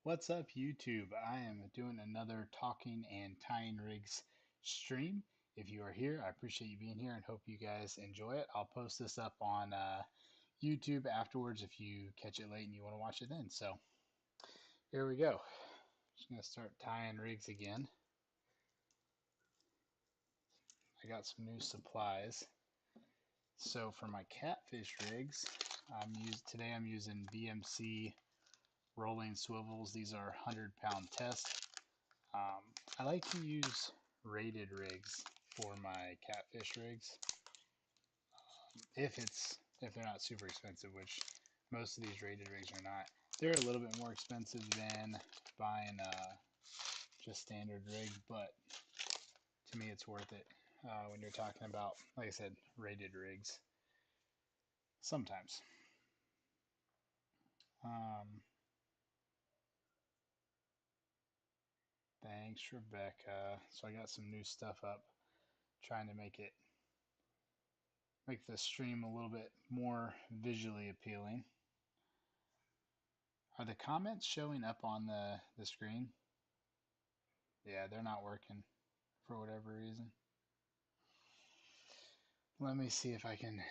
What's up, YouTube? I am doing another talking and tying rigs stream. If you are here, I appreciate you being here and hope you guys enjoy it. I'll post this up on YouTube afterwards if you catch it late and you want to watch it then. So here we go. Just gonna start tying rigs again. I got some new supplies. So for my catfish rigs, today I'm using VMC rolling swivels. These are 100-pound test. I like to use rated rigs for my catfish rigs. If they're not super expensive, which most of these rated rigs are not. They're a little bit more expensive than buying a just standard rig, but to me it's worth it when you're talking about, like I said, rated rigs. Sometimes. Um, Thanks, Rebecca. So I got some new stuff up, trying to make the stream a little bit more visually appealing. Are the comments showing up on the screen? Yeah, they're not working for whatever reason. Let me see if I can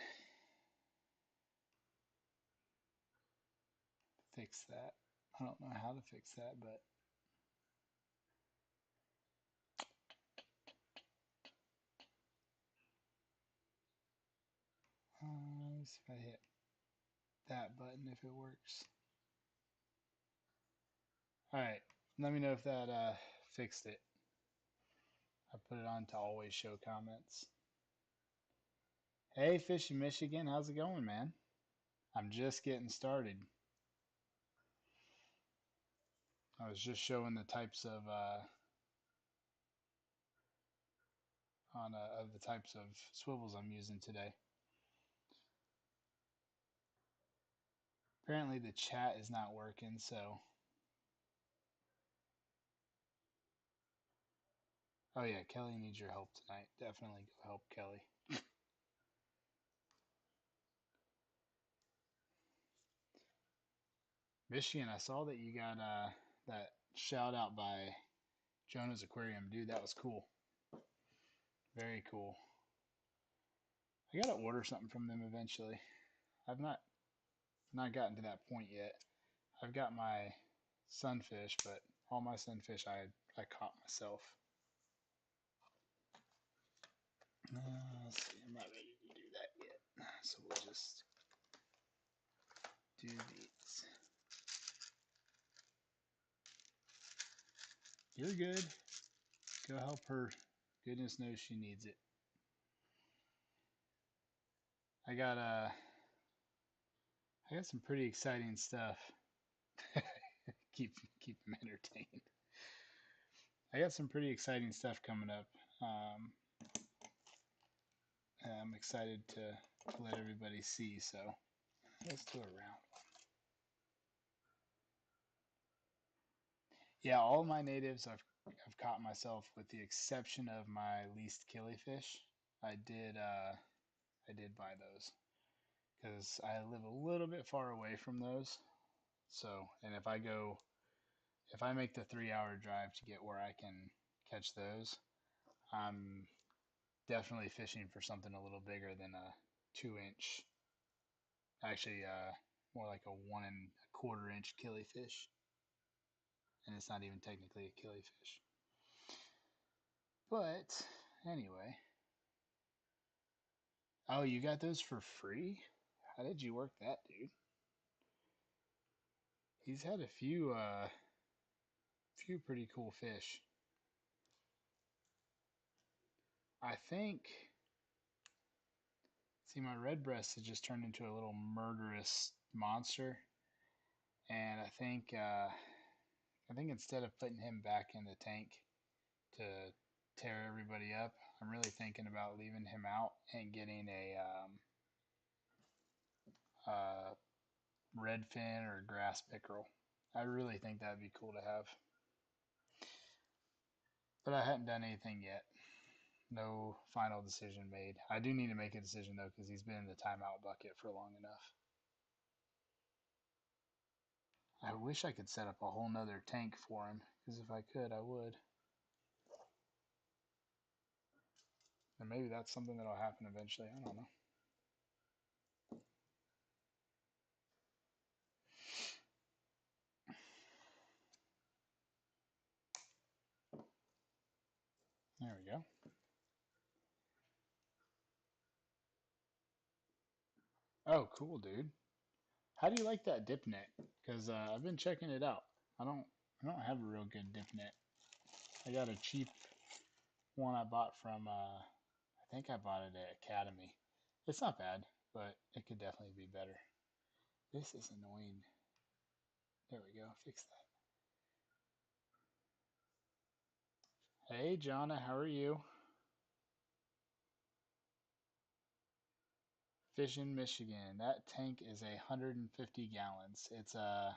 fix that. I don't know how to fix that, but let's see if I hit that button if it works. Alright, let me know if that fixed it. I put it on to always show comments. Hey, Fishy Michigan, how's it going, man? I'm just getting started. I was just showing the types of of the types of swivels I'm using today. Apparently the chat is not working, so oh yeah, Kelly needs your help tonight. Definitely go help Kelly. Michigan, I saw that you got that shout out by Jonah's Aquarium. Dude, that was cool. Very cool. I gotta order something from them eventually. I've not gotten to that point yet. I've got my sunfish, but all my sunfish I caught myself. Let's see, I'm not ready to do that yet. So we'll just do these. You're good. Go help her. Goodness knows she needs it. I got I got some pretty exciting stuff. keep them entertained. I got some pretty exciting stuff coming up. I'm excited to let everybody see. So let's do a round one. Yeah, all my natives I've caught myself with the exception of my least killifish. I did buy those because I live a little bit far away from those. So, and if I make the 3 hour drive to get where I can catch those, I'm definitely fishing for something a little bigger than a 2 inch. Actually, more like a 1 1/4 inch killifish, and it's not even technically a killifish. But anyway, oh, you got those for free? How did you work that, dude? He's had a few pretty cool fish. I think. See, my red breast has just turned into a little murderous monster, and I think instead of putting him back in the tank to tear everybody up, I'm really thinking about leaving him out and getting a redfin or grass pickerel. I really think that'd be cool to have, but I hadn't done anything yet. No final decision made. I do need to make a decision though because he's been in the timeout bucket for long enough. I wish I could set up a whole nother tank for him, because if I could, I would. And maybe that's something that'll happen eventually. I don't know. There we go. Oh, cool, dude. How do you like that dip net? Because I've been checking it out. I don't have a real good dip net. I got a cheap one I bought from. I think I bought it at Academy. It's not bad, but it could definitely be better. This is annoying. There we go. Fix that. Hey, Jonna, how are you? Fishing, Michigan. That tank is 150 gallons. It's a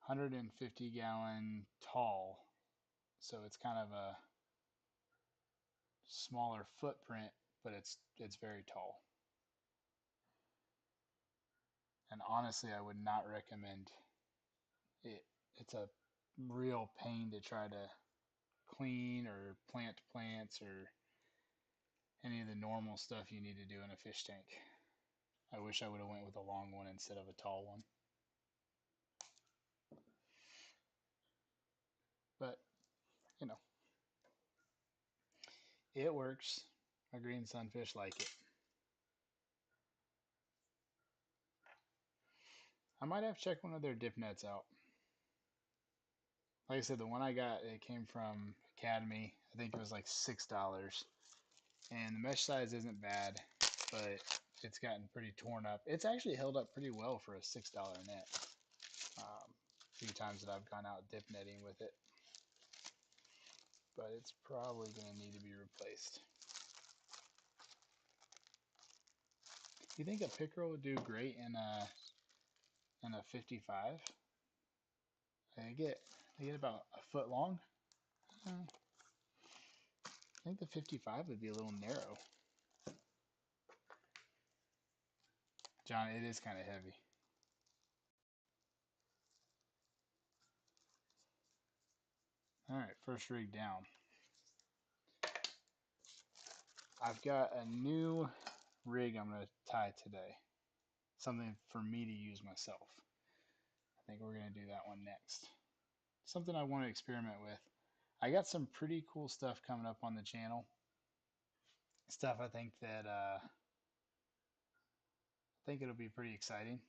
150 gallon tall, so it's kind of a smaller footprint, but it's very tall. And honestly, I would not recommend it. It's a real pain to try to clean or plant plants or any of the normal stuff you need to do in a fish tank. I wish I would have went with a long one instead of a tall one. But, you know, it works. My green sunfish like it. I might have to check one of their dip nets out. Like I said, the one I got, it came from Academy. I think it was like $6. And the mesh size isn't bad, but it's gotten pretty torn up. It's actually held up pretty well for a $6 net. A few times that I've gone out dip netting with it. But it's probably going to need to be replaced. You think a pickerel would do great in a 55? They get about a foot long. I think the 55 would be a little narrow. John, it is kind of heavy. All right, first rig down. I've got a new rig I'm going to tie today. Something for me to use myself. I think we're going to do that one next. Something I want to experiment with. I got some pretty cool stuff coming up on the channel. Stuff I think that I think it'll be pretty exciting.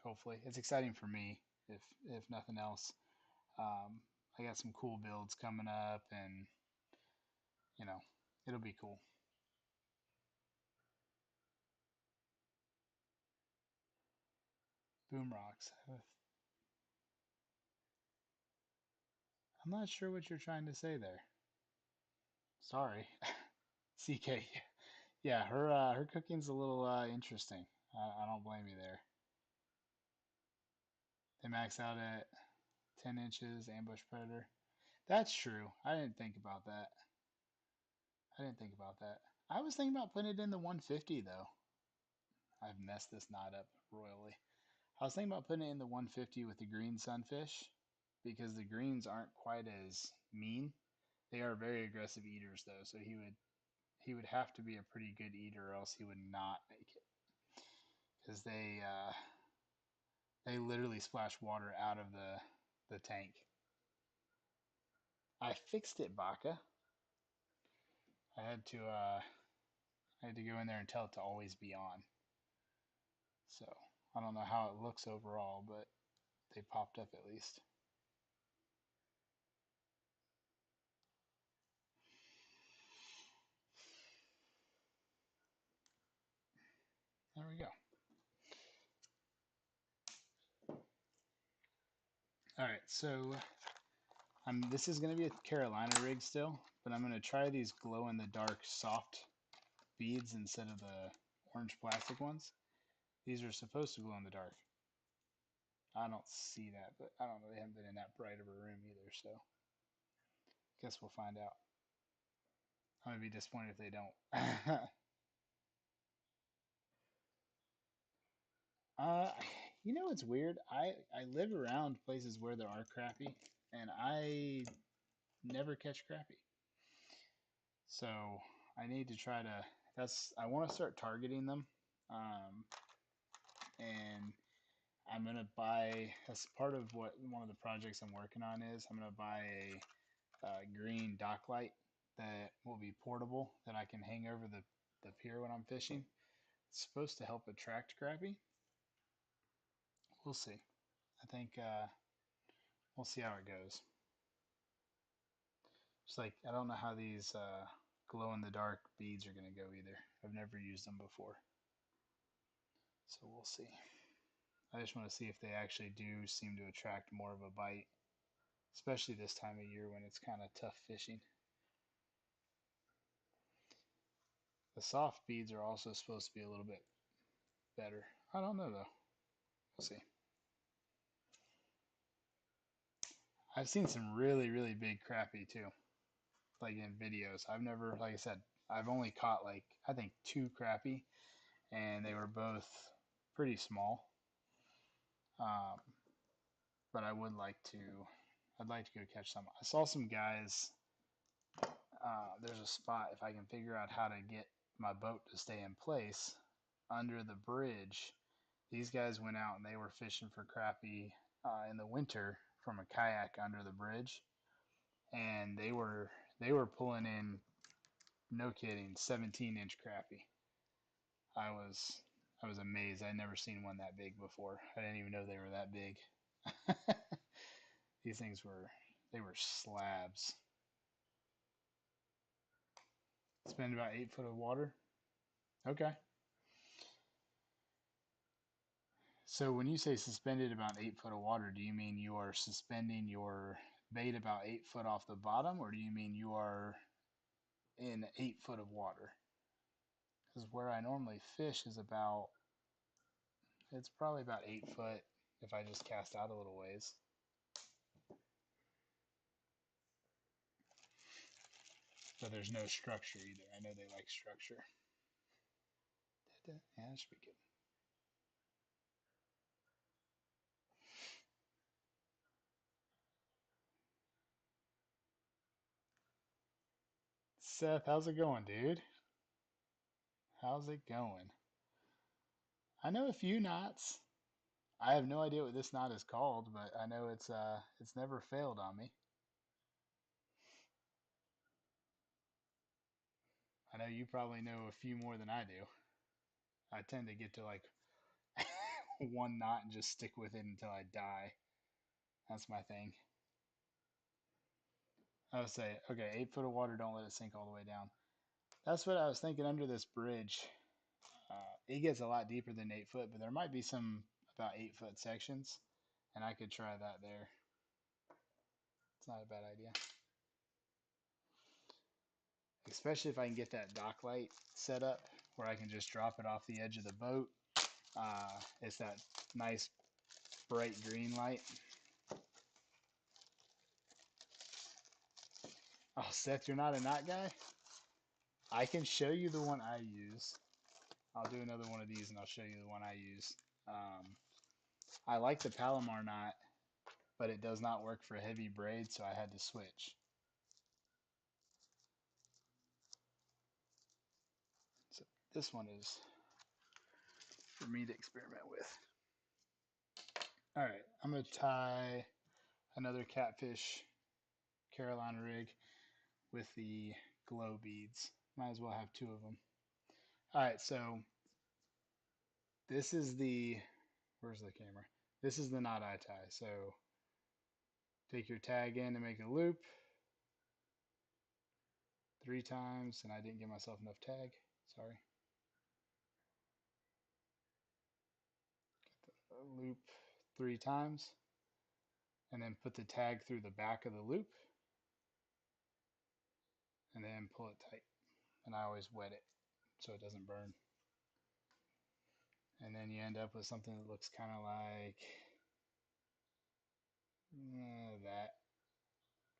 Hopefully, it's exciting for me, if nothing else. I got some cool builds coming up, and you know, it'll be cool. Boom rocks. I'm not sure what you're trying to say there. Sorry. CK. Yeah, her cooking's a little interesting. I don't blame you there. They max out at 10 inches, ambush predator. That's true. I didn't think about that. I didn't think about that. I was thinking about putting it in the 150 though. I've messed this knot up royally. I was thinking about putting it in the 150 with the green sunfish because the greens aren't quite as mean. They are very aggressive eaters though, so he would have to be a pretty good eater or else he would not make it because they literally splash water out of the tank. I fixed it, Baka. I had to go in there and tell it to always be on. So I don't know how it looks overall, but they popped up at least. There we go. All right, so this is going to be a Carolina rig still, but I'm going to try these glow-in-the-dark soft beads instead of the orange plastic ones. These are supposed to glow in the dark. I don't see that, but I don't know. They haven't been in that bright of a room either, so guess we'll find out. I'm going to be disappointed if they don't. uh, You know what's weird? I live around places where there are crappie, and I never catch crappie. So I need to try to. I want to start targeting them, um, and I'm gonna buy as part of what one of the projects I'm working on is. I'm gonna buy a green dock light that will be portable that I can hang over the pier when I'm fishing. It's supposed to help attract crappie. We'll see. I think we'll see how it goes. It's like I don't know how these glow in the dark beads are gonna go either. I've never used them before, so we'll see. I just want to see if they actually do seem to attract more of a bite, especially this time of year when it's kind of tough fishing. The soft beads are also supposed to be a little bit better. I don't know though. We'll see. I've seen some really, really big crappie too, like in videos. I've never, like I said, I've only caught like, I think two crappie, and they were both pretty small. Um, but I'd like to go catch some. I saw some guys, there's a spot, if I can figure out how to get my boat to stay in place under the bridge. These guys went out and they were fishing for crappie in the winter from a kayak under the bridge, and they were pulling in, no kidding, 17-inch crappie. I was I was amazed. I'd never seen one that big before. I didn't even know they were that big. These things were slabs. Spend about 8 foot of water. Okay. So when you say suspended about 8 foot of water, do you mean you are suspending your bait about 8 foot off the bottom, or do you mean you are in 8 foot of water? Because where I normally fish is it's probably about 8 foot if I just cast out a little ways. But there's no structure either. I know they like structure. Yeah, that should be good. Seth, how's it going, dude? How's it going? I know a few knots. I have no idea what this knot is called, but I know it's never failed on me. I know you probably know a few more than I do. I tend to get to like one knot and just stick with it until I die. That's my thing. I would say, okay, 8 foot of water, don't let it sink all the way down. That's what I was thinking under this bridge. It gets a lot deeper than 8 foot, but there might be some about 8 foot sections, and I could try that there. It's not a bad idea. Especially if I can get that dock light set up where I can just drop it off the edge of the boat. It's that nice bright green light. Oh, Seth, you're not a knot guy? I can show you the one I use. I'll do another one of these and I'll show you the one I use. Um, I like the Palomar knot, but it does not work for heavy braid, so I had to switch. So this one is for me to experiment with. All right, I'm going to tie another catfish Carolina rig with the glow beads. Might as well have two of them. All right, so this is where's the camera? This is the knot I tie. So take your tag in to make a loop 3 times, and I didn't give myself enough tag. Sorry. Loop 3 times, and then put the tag through the back of the loop, and then pull it tight. And I always wet it so it doesn't burn. And then you end up with something that looks kind of like that.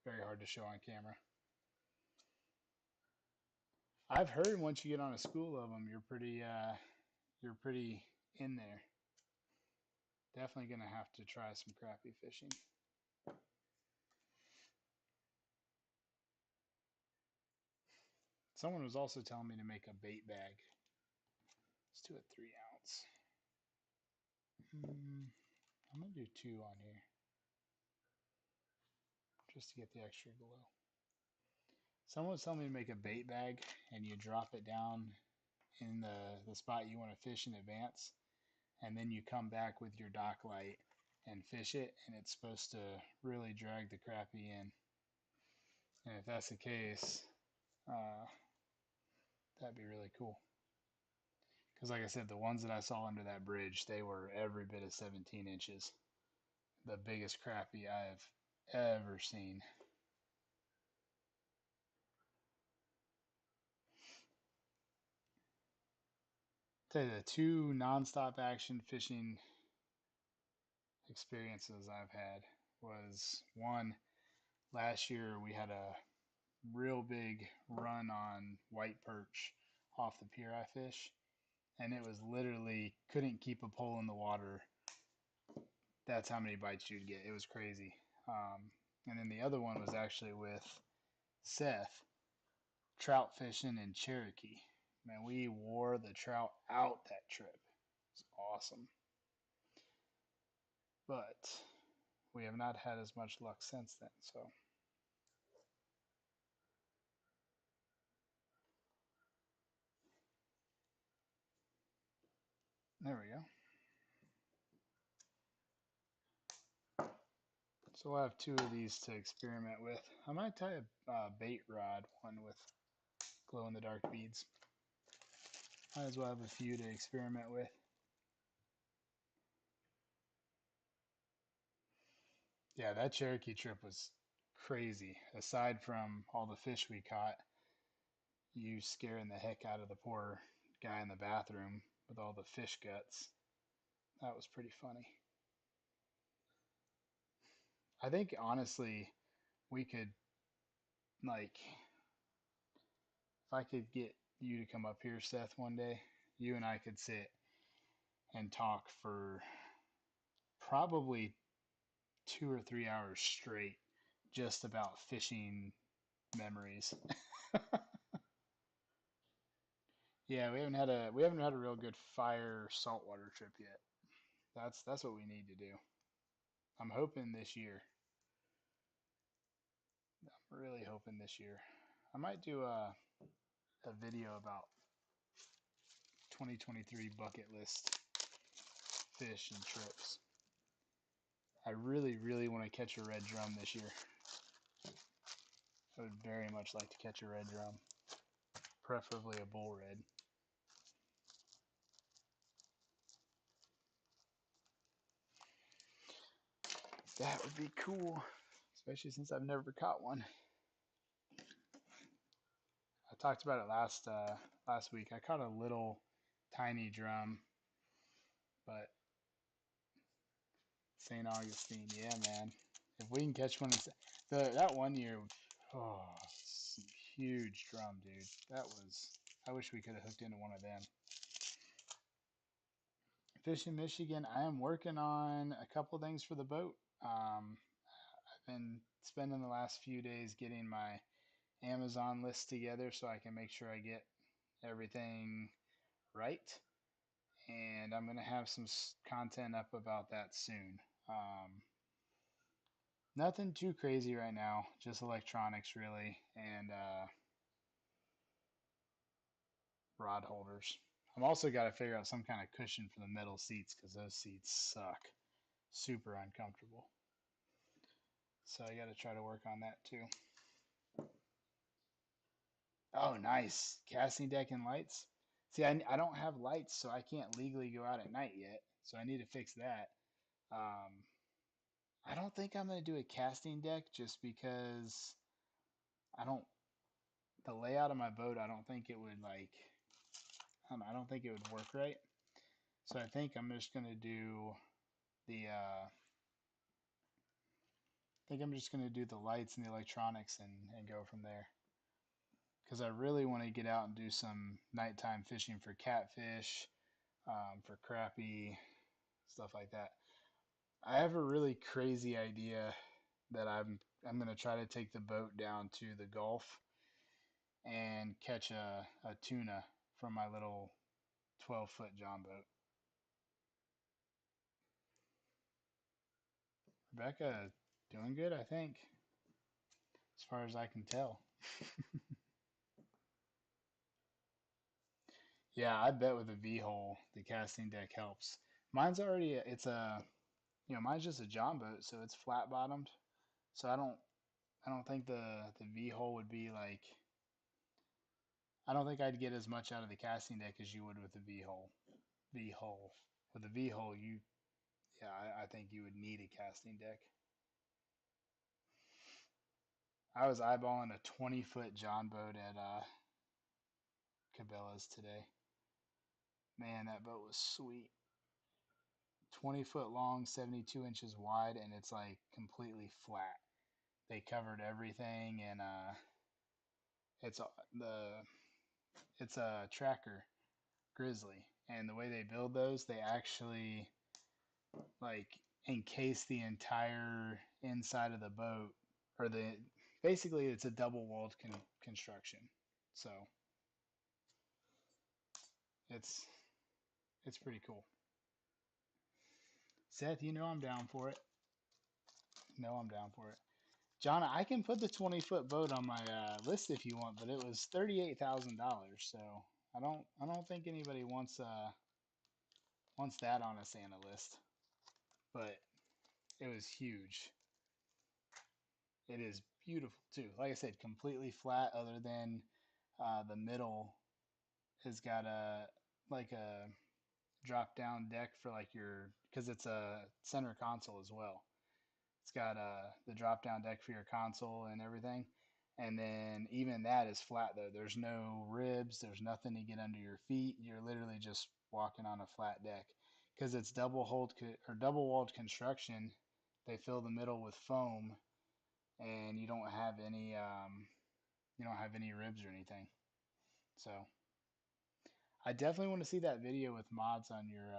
Very hard to show on camera. I've heard once you get on a school of them, you're pretty in there. definitely going to have to try some crappie fishing. Someone was also telling me to make a bait bag. Let's do a 3 ounce. I'm going to do 2 on here just to get the extra glow. Someone was telling me to make a bait bag and you drop it down in the spot you want to fish in advance, and then you come back with your dock light and fish it, and it's supposed to really drag the crappie in. And if that's the case, that'd be really cool. Because like I said, the ones that I saw under that bridge, they were every bit of 17 inches. The biggest crappie I've ever seen. Tell you the 2 nonstop action fishing experiences I've had was one, last year we had a real big run on white perch off the pier I fish, and it was literally couldn't keep a pole in the water. That's how many bites you'd get. It was crazy. And then the other one was actually with Seth, trout fishing in Cherokee. Man, we wore the trout out that trip. It's awesome. But we have not had as much luck since then, so there we go. So we'll have 2 of these to experiment with. I might tie a bait rod one with glow in the dark beads. Might as well have a few to experiment with. Yeah, that Cherokee trip was crazy. Aside from all the fish we caught, you scaring the heck out of the poor guy in the bathroom with all the fish guts. That was pretty funny. I think honestly, we could, like, if I could get you to come up here, Seth, one day, you and I could sit and talk for probably 2 or 3 hours straight just about fishing memories. Yeah, we haven't had a real good fire saltwater trip yet. That's what we need to do. I'm hoping this year. I'm really hoping this year. I might do a video about 2023 bucket list fish and trips. I really, really want to catch a red drum this year. I would very much like to catch a red drum, preferably a bull red. That would be cool, especially since I've never caught one. I talked about it last week. I caught a little tiny drum, but St. Augustine, yeah, man. If we can catch one, that one year, oh, some huge drum, dude. That was. I wish we could have hooked into one of them. Fishing Michigan, I am working on a couple things for the boat. I've been spending the last few days getting my Amazon list together so I can make sure I get everything right. And I'm going to have some content up about that soon. Nothing too crazy right now, just electronics really, and rod holders. I'm also got to figure out some kind of cushion for the metal seats because those seats suck. Super uncomfortable. So I got to try to work on that too. Oh, nice. Casting deck and lights. See, I don't have lights, so I can't legally go out at night yet. So I need to fix that. Um, I don't think I'm going to do a casting deck just because I don't, the layout of my boat, I don't think it would I don't think it would work right. So I think I'm just going to do I think I'm just going to do the lights and the electronics and go from there. Because I really want to get out and do some nighttime fishing for catfish, for crappie, stuff like that. I have a really crazy idea that I'm gonna try to take the boat down to the Gulf and catch a tuna from my little 12-foot John boat. Rebecca doing good, I think, as far as I can tell. Yeah, I bet with a V hull, the casting deck helps. Mine's already it's a mine's just a John boat, so it's flat bottomed. So I don't think the V hull would be like I don't think I'd get as much out of the casting deck as you would with the V hull. V hull with the V hull, yeah, I think you would need a casting deck. I was eyeballing a 20-foot John boat at Cabela's today. Man, that boat was sweet. 20-foot long, 72 inches wide, and it's like completely flat. They covered everything, and it's the it's a tracker Grizzly, and the way they build those, they actually like encase the entire inside of the boat, or the basically it's a double walled construction. So it's it's pretty cool. Seth, you know I'm down for it. No, I'm down for it. John, I can put the 20-foot boat on my list if you want, but it was $38,000, so I don't think anybody wants that on a Santa list. But it was huge. It is beautiful too. Like I said, completely flat, other than the middle has got a like a drop down deck for like your because it's a center console as well. It's got the drop down deck for your console and everything. And then even that is flat though. There's no ribs. There's nothing to get under your feet. You're literally just walking on a flat deck because it's double walled construction. They fill the middle with foam, and you don't have any ribs or anything. So I definitely want to see that video with mods on your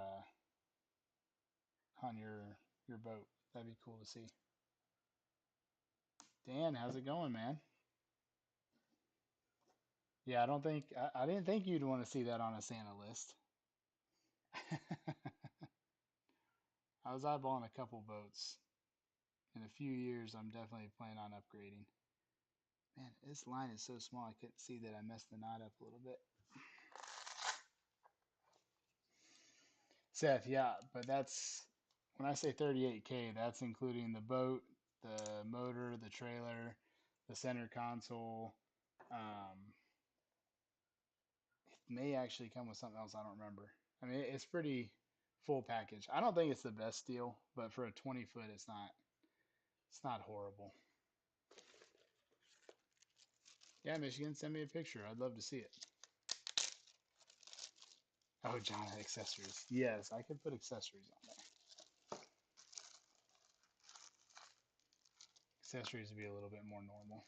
boat. That'd be cool to see. Dan, how's it going, man? Yeah, I didn't think you'd want to see that on a Santa list. I was eyeballing a couple boats. In a few years, I'm definitely planning on upgrading. Man, this line is so small I couldn't see that I messed the knot up a little bit. Seth, yeah, but that's when I say 38K, that's including the boat, the motor, the trailer, the center console. Um, it may actually come with something else I don't remember. I mean, it's pretty full package. I don't think it's the best deal, but for a 20 foot, it's not horrible. Yeah, Michigan, send me a picture. I'd love to see it. Oh, John, accessories. Yes, I could put accessories on there. Accessories would be a little bit more normal.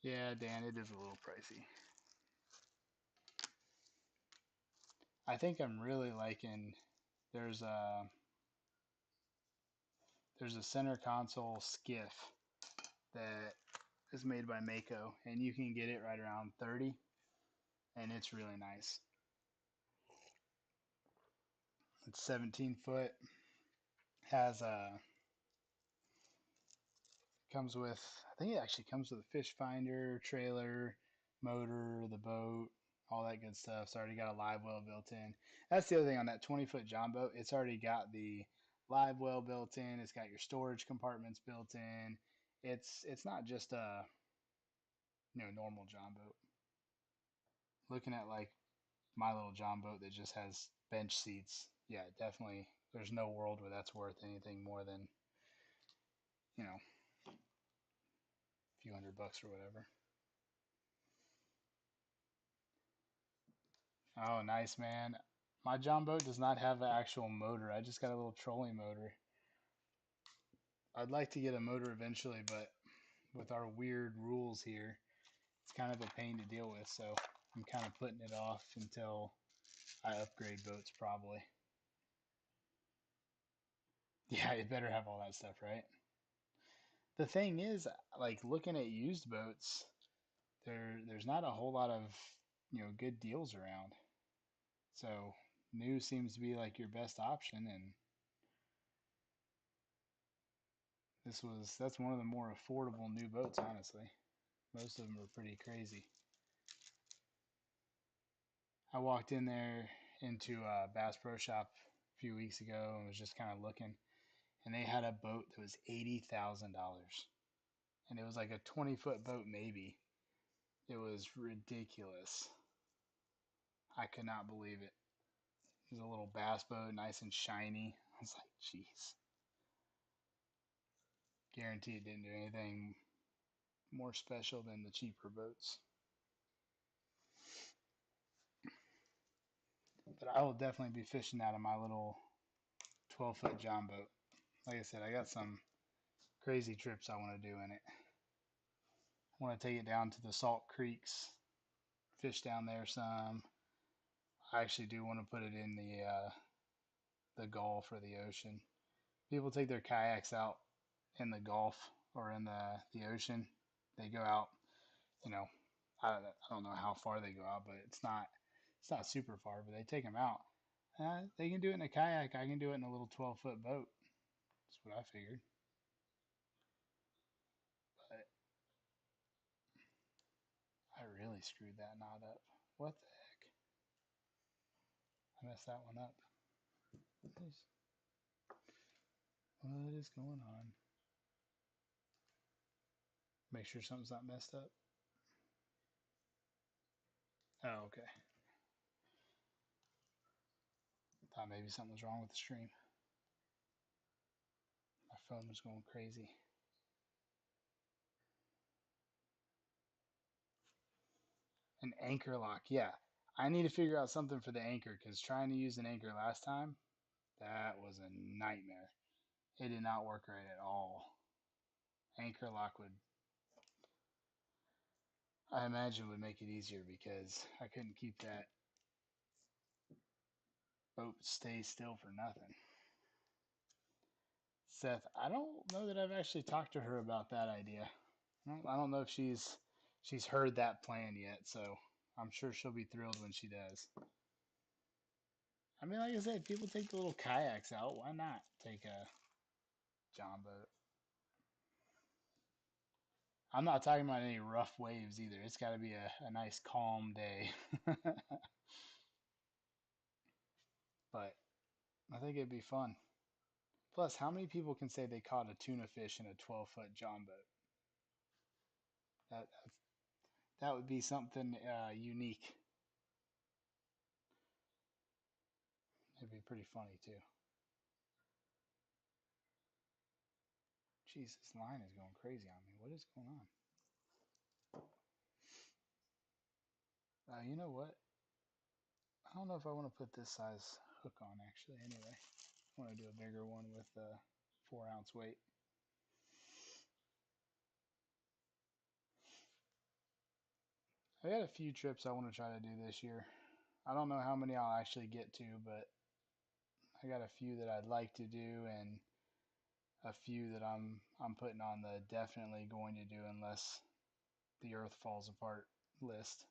Yeah, Dan, it is a little pricey. I think I'm really liking. There's a there's a center console skiff that is made by Mako, and you can get it right around 30, and it's really nice. It's 17 foot. Has a comes with I think it actually comes with a fish finder, trailer, motor, the boat, all that good stuff. It's already got a live well built in. That's the other thing on that 20-foot John boat. It's already got the live well built in. It's got your storage compartments built in. It's not just a normal John boat. Looking at like my little John boat that just has bench seats. Yeah, definitely. There's no world where that's worth anything more than a few $100 or whatever. Oh, nice, man. My John boat does not have an actual motor. I just got a little trolling motor. I'd like to get a motor eventually, but with our weird rules here, it's kind of a pain to deal with. So I'm kind of putting it off until I upgrade boats, probably. Yeah, you better have all that stuff, right? The thing is, like looking at used boats, there's not a whole lot of, good deals around. So new seems to be like your best option, and that's one of the more affordable new boats, honestly. Most of them are pretty crazy. I walked in there into Bass Pro Shop a few weeks ago and was just kind of looking, and they had a boat that was $80,000, and it was like a 20-foot boat, maybe. It was ridiculous. I could not believe it. It was a little bass boat, nice and shiny. I was like, jeez. Guarantee it didn't do anything more special than the cheaper boats. But I will definitely be fishing out of my little 12-foot John boat. Like I said, I got some crazy trips I want to do in it. I want to take it down to the Salt Creeks, fish down there some. I actually do want to put it in the Gulf or the ocean. People take their kayaks out in the Gulf or in the ocean. They go out, you know, I don't know how far they go out, but it's not super far. But they take them out. They can do it in a kayak. I can do it in a little 12-foot boat. That's what I figured. But I really screwed that knot up. What the heck? I messed that one up. What is going on? Make sure something's not messed up. Oh, okay. Thought maybe something was wrong with the stream. My phone was going crazy. An anchor lock, yeah. I need to figure out something for the anchor because trying to use an anchor last time, that was a nightmare. It did not work right at all. Anchor lock would, I imagine, would make it easier because I couldn't keep that boat stay still for nothing. Seth, I don't know that I've actually talked to her about that idea. I don't know if she's heard that plan yet, so I'm sure she'll be thrilled when she does. I mean, like I said, people take the little kayaks out. Why not take a John boat? I'm not talking about any rough waves either. It's got to be a nice calm day. But I think it'd be fun. Plus, how many people can say they caught a tuna fish in a 12-foot John boat? That that would be something unique. It'd be pretty funny too. Jeez, this line is going crazy on me. What is going on? You know what? I don't know if I want to put this size hook on actually. Anyway, I want to do a bigger one with a 4 ounce weight. I got a few trips I want to try to do this year. I don't know how many I'll actually get to, but I got a few that I'd like to do and a few that I'm putting on the definitely going to do unless the earth falls apart list.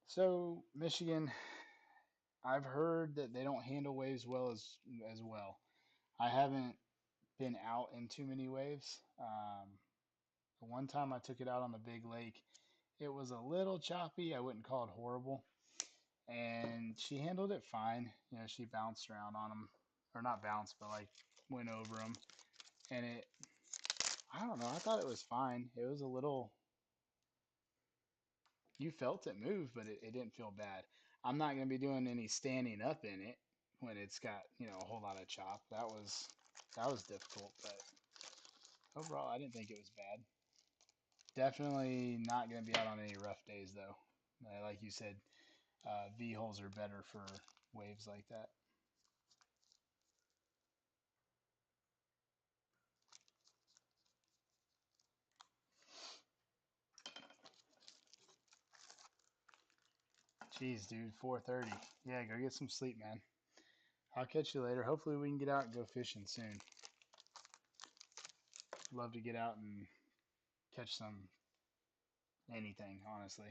So, Michigan, I've heard that they don't handle waves well as well. I haven't been out in too many waves. The one time I took it out on the big lake, it was a little choppy. I wouldn't call it horrible, and she handled it fine. She bounced around on them, or not bounced, but like went over them, and I don't know. I thought it was fine. It was a little. You felt it move, but it didn't feel bad. I'm not going to be doing any standing up in it when it's got a whole lot of chop. That was difficult, but overall, I didn't think it was bad. Definitely not going to be out on any rough days though. Like you said, V holes are better for waves like that. Jeez, dude, 4:30. Yeah, go get some sleep, man. I'll catch you later. Hopefully we can get out and go fishing soon. Love to get out and catch some anything, honestly.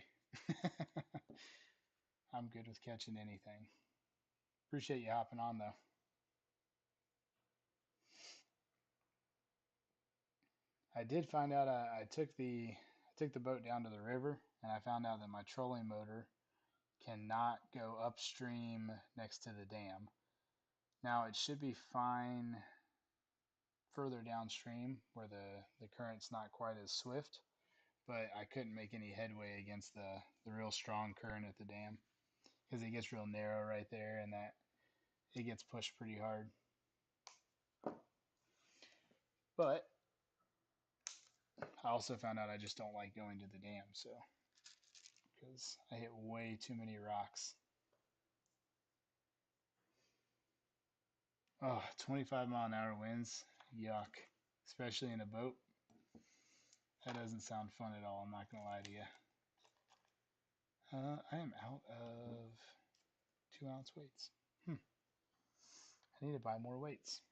I'm good with catching anything. Appreciate you hopping on though. I did find out I took the boat down to the river and I found out that my trolling motor cannot go upstream next to the dam. Now it should be fine further downstream where the current's not quite as swift, but I couldn't make any headway against the real strong current at the dam because it gets real narrow right there and that it gets pushed pretty hard. But I also found out I just don't like going to the dam, so because I hit way too many rocks. Oh, 25-mile-an-hour winds, yuck, especially in a boat. That doesn't sound fun at all, I'm not gonna lie to you. I am out of 2-ounce weights. I need to buy more weights.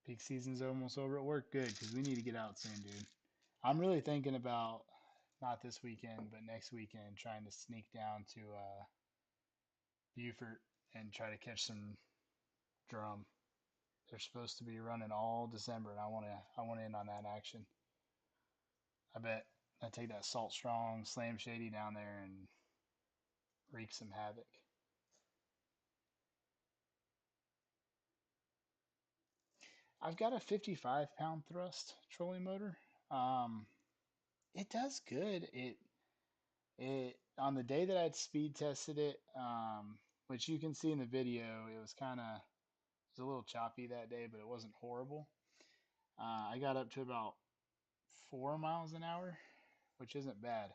Peak season's almost over at work. Good, because we need to get out soon, dude. I'm really thinking about, not this weekend, but next weekend, trying to sneak down to Beaufort and try to catch some drum. They're supposed to be running all December, and I want in on that action. I bet I take that Salt Strong Slam Shady down there and wreak some havoc. I've got a 55-pound thrust trolling motor. Um, it does good. It on the day that I'd speed tested it, which you can see in the video, it was a little choppy that day, but it wasn't horrible. I got up to about 4 miles an hour, which isn't bad.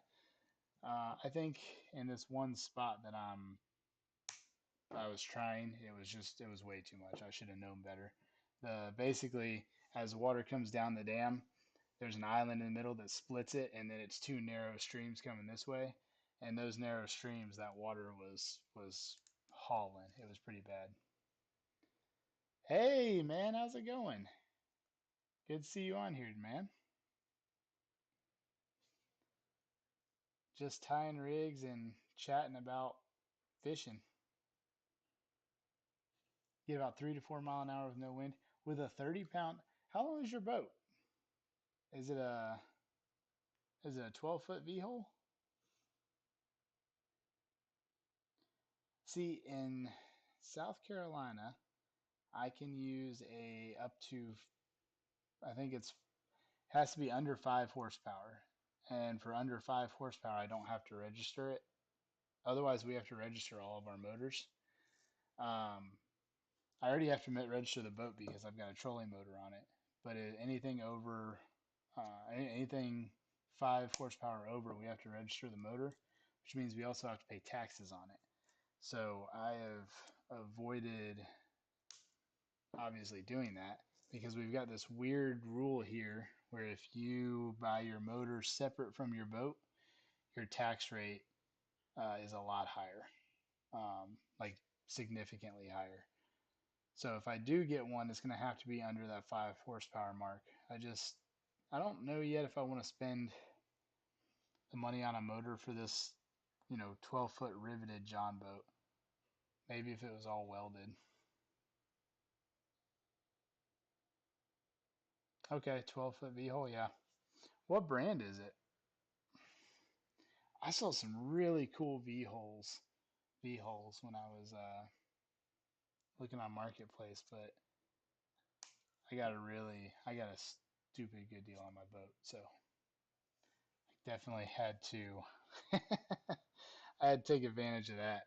I think in this one spot that I was trying, it was way too much. I should have known better. Basically, as water comes down the dam, there's an island in the middle that splits it, and then it's two narrow streams coming this way. And those narrow streams, that water was hauling. It was pretty bad. Hey man, how's it going? Good to see you on here, man. Just tying rigs and chatting about fishing. Get about 3 to 4 mile an hour with no wind. With a 30-pound, how long is your boat? Is it a 12-foot V-hole? See, in South Carolina, I can use a up to, I think it's has to be under 5 horsepower. And for under 5 horsepower, I don't have to register it. Otherwise, we have to register all of our motors. I already have to register the boat because I've got a trolling motor on it. But anything over, anything 5 horsepower over, we have to register the motor, which means we also have to pay taxes on it. So I have avoided obviously doing that because we've got this weird rule here where if you buy your motor separate from your boat, your tax rate is a lot higher, like significantly higher. So if I do get one, it's going to have to be under that 5 horsepower mark. I don't know yet if I want to spend the money on a motor for this, 12-foot riveted John boat. Maybe if it was all welded. Okay, 12-foot V-hole, yeah. What brand is it? I saw some really cool V-holes when I was looking on Marketplace, but I got a stupid good deal on my boat, so I definitely had to, I had to take advantage of that.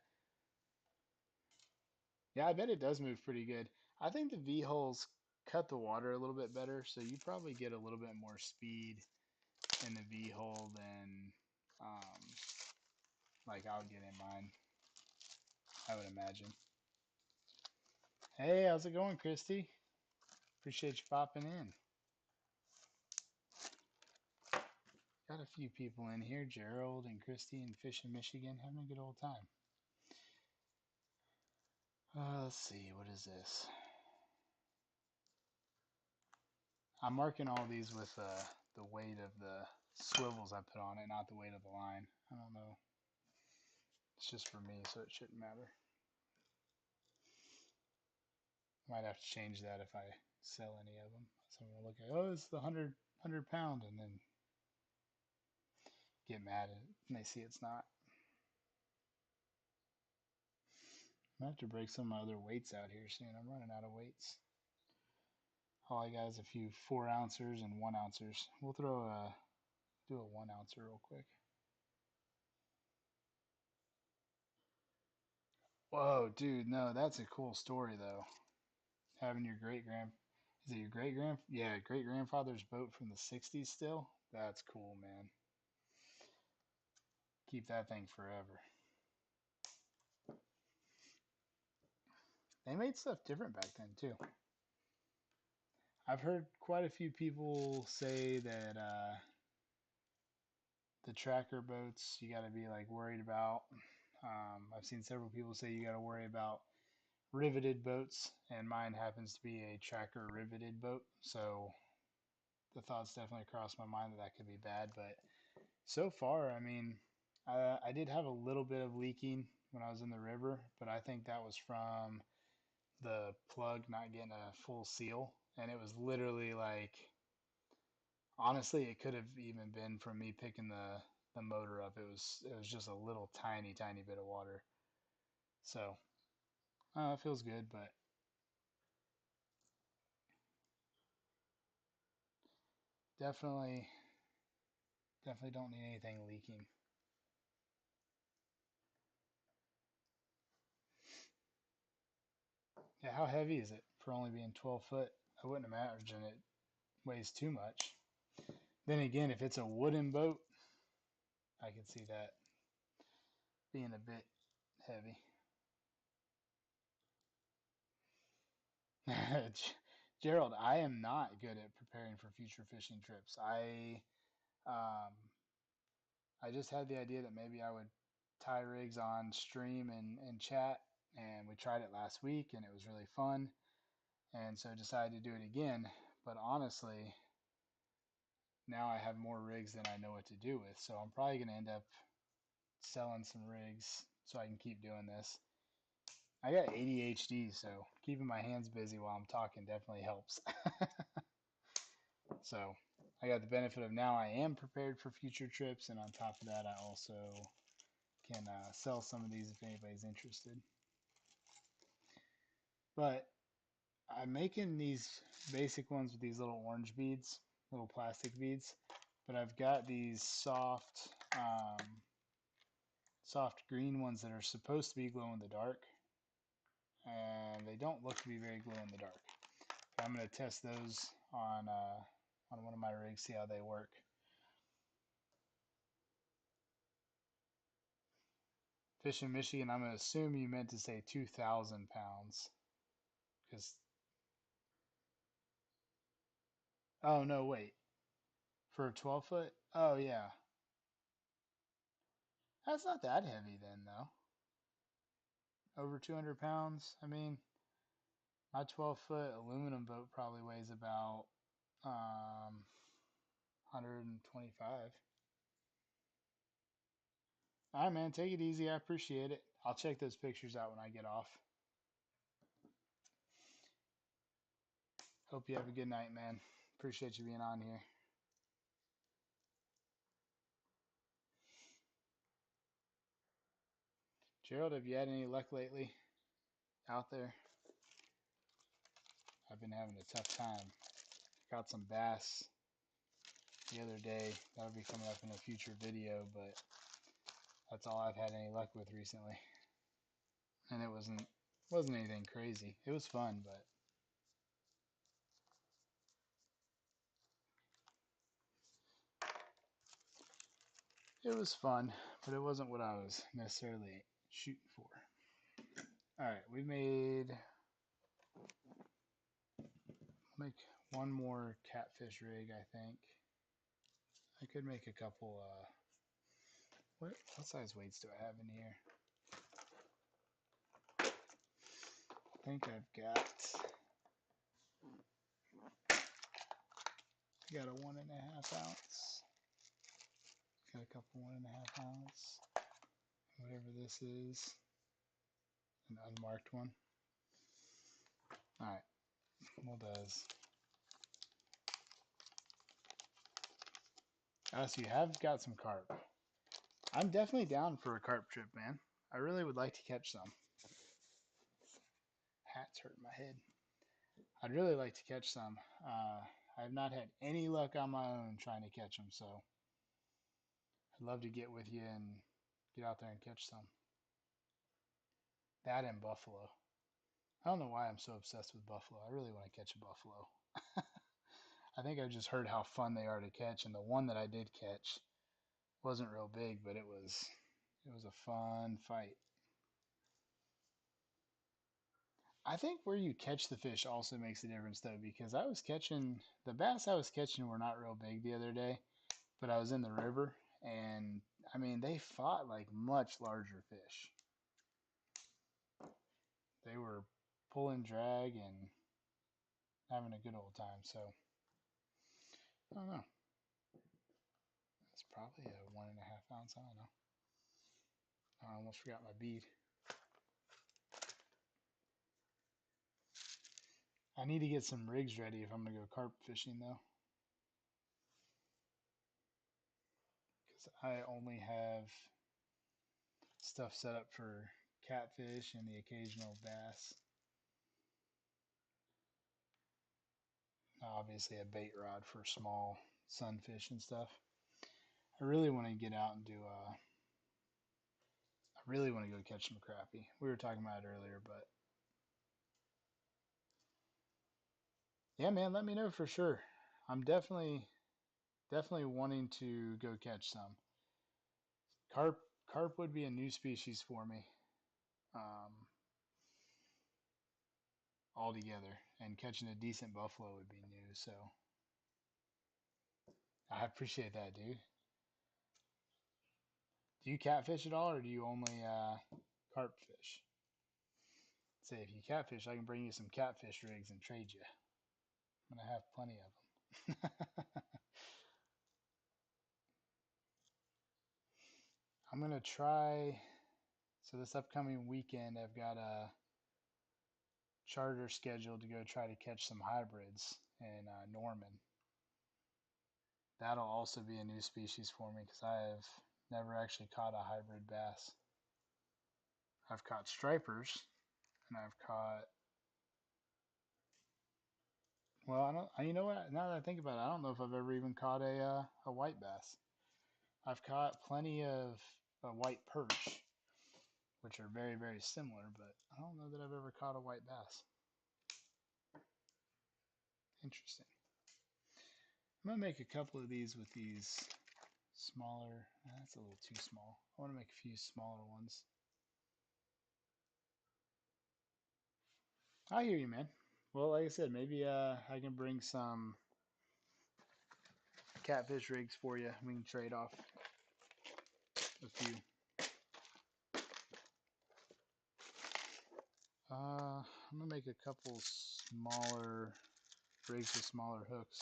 Yeah, I bet it does move pretty good. I think the V-holes cut the water a little bit better, so you probably get a little bit more speed in the V-hole than um, like I would get in mine, I would imagine. Hey, how's it going, Christy? Appreciate you popping in. Got a few people in here, Gerald and Christy and Fish in Michigan, having a good old time. Let's see, what is this? I'm marking all these with the weight of the swivels I put on it, not the weight of the line. I don't know. It's just for me, so it shouldn't matter. Might have to change that if I sell any of them. Someone will look at, oh, it's the 100 pound, and then get mad at it, and they see it's not. I have to break some of my other weights out here soon. I'm running out of weights. All I got is a few 4 ouncers and 1 ouncers. We'll do a 1 ouncer real quick. Whoa, dude, no, that's a cool story though. Having your is it your great grandfather's boat from the 60s still? That's cool, man. Keep that thing forever. They made stuff different back then too. I've heard quite a few people say that the tracker boats you got to be like worried about. I've seen several people say you got to worry about riveted boats, and mine happens to be a tracker riveted boat. So the thoughts definitely crossed my mind that that could be bad. But so far, I mean, I did have a little bit of leaking when I was in the river, but I think that was from the plug not getting a full seal. And it was literally like, honestly, it could have even been from me picking the motor up. It was just a little tiny bit of water. So it feels good, but definitely definitely don't need anything leaking. Yeah, how heavy is it for only being 12 foot? I wouldn't imagine it weighs too much. Then again, if it's a wooden boat, I could see that being a bit heavy. Gerald, I am not good at preparing for future fishing trips. Um, I just had the idea that maybe I would tie rigs on stream and chat, and we tried it last week, and it was really fun, and so decided to do it again. But honestly, now I have more rigs than I know what to do with, so I'm probably going to end up selling some rigs so I can keep doing this. I got ADHD, so keeping my hands busy while I'm talking definitely helps. So I got the benefit of now I am prepared for future trips, and on top of that, I also can sell some of these if anybody's interested. But I'm making these basic ones with these little orange beads, little plastic beads. But I've got these soft green ones that are supposed to be glow in the dark, and they don't look to be very glow in the dark. But I'm going to test those on one of my rigs, see how they work. Fish in Michigan, I'm going to assume you meant to say 2,000 pounds. Because, oh no, wait. For a 12 foot? Oh yeah. That's not that heavy then, though. Over 200 pounds? I mean, my 12-foot aluminum boat probably weighs about 125. All right, man, take it easy. I appreciate it. I'll check those pictures out when I get off. Hope you have a good night, man. Appreciate you being on here. Gerald, have you had any luck lately out there? I've been having a tough time. Got some bass the other day. That'll be coming up in a future video, but that's all I've had any luck with recently. And it wasn't anything crazy. It was fun, but it wasn't what I was necessarily shooting for. All right, make one more catfish rig, I think. I could make a couple. What size weights do I have in here? think I've got a 1.5 ounce. Got a couple 1.5 ounce. Whatever this is. An unmarked one. Alright. Well, does. So you have got some carp. I'm definitely down for a carp trip, man. I really would like to catch some. Hat's hurting my head. I'd really like to catch some. I've not had any luck on my own trying to catch them, so I'd love to get with you and get out there and catch some. That and buffalo. I don't know why I'm so obsessed with buffalo. I really want to catch a buffalo. I think I just heard how fun they are to catch, and the one that I did catch wasn't real big, but it was a fun fight. I think where you catch the fish also makes a difference though, because the bass I was catching were not real big the other day, but I was in the river and I mean they fought like much larger fish. They were pulling drag and having a good old time. So I don't know. It's probably a 1.5 ounce. I don't know. I almost forgot my bead. I need to get some rigs ready if I'm gonna go carp fishing though, because I only have stuff set up for catfish and the occasional bass. Obviously, a bait rod for small sunfish and stuff. I really want to get out and do. I really want to go catch some crappie. We were talking about it earlier, but yeah, man, let me know for sure. I'm definitely wanting to go catch some carp. Carp would be a new species for me, um, altogether, and catching a decent buffalo would be new. So I appreciate that, dude. Do you catfish at all, or do you only carp fish? Say if you catfish, I can bring you some catfish rigs and trade you. I'm gonna have plenty of them. I'm gonna try. So this upcoming weekend, I've got a charter scheduled to go try to catch some hybrids in Norman. That'll also be a new species for me because I have never actually caught a hybrid bass. I've caught stripers, and I've caught. Well, I don't. You know what? Now that I think about it, I don't know if I've ever even caught a white bass. I've caught plenty of a white perch, which are very, very similar, but I don't know that I've ever caught a white bass. Interesting. I'm going to make a couple of these with these smaller. That's a little too small. I want to make a few smaller ones. I hear you, man. Well, like I said, maybe I can bring some catfish rigs for you. We can trade off a few. I'm going to make a couple smaller rigs with smaller hooks.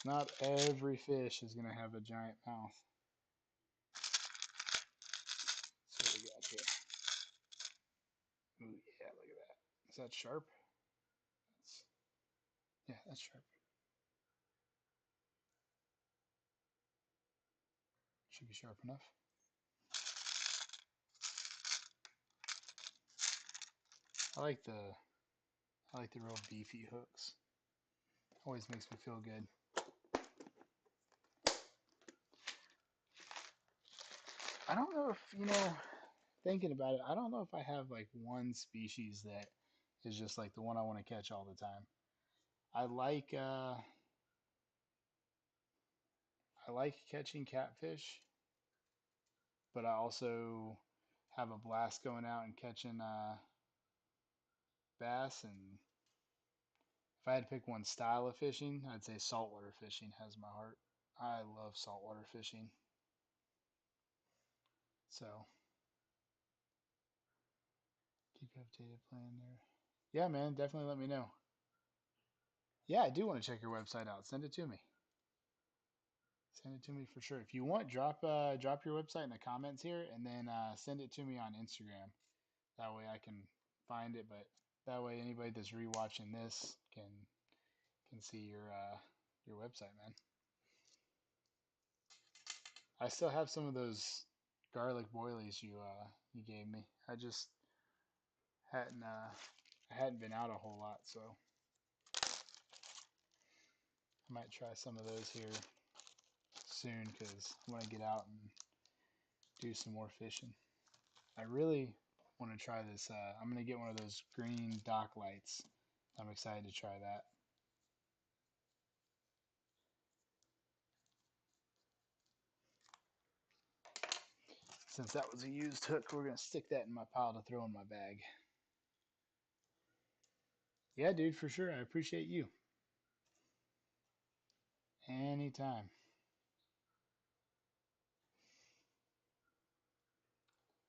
Not every fish is going to have a giant mouth. That's what we got here. Ooh, yeah, look at that. Is that sharp? Yeah, that's sharp. Should be sharp enough. I like the real beefy hooks. Always makes me feel good. I don't know if, thinking about it, I don't know if I have like one species that is just like the one I want to catch all the time. I like uh I like catching catfish, but I also have a blast going out and catching bass. And if I had to pick one style of fishing, I'd say saltwater fishing has my heart. I love saltwater fishing. So keep Updated plan there. Yeah, man, definitely let me know. Yeah, I do want to check your website out. Send it to me. Send it to me for sure. If you want, drop your website in the comments here, and then send it to me on Instagram. That way I can find it. But that way anybody that's rewatching this can see your website, man. I still have some of those garlic boilies you gave me. Hadn't uh, I hadn't been out a whole lot, so I might try some of those here soon because I want to get out and do some more fishing. I really want to try this. I'm going to get one of those green dock lights. I'm excited to try that. Since that was a used hook, we're going to stick that in my pile to throw in my bag. Yeah, dude, for sure. I appreciate you. Anytime.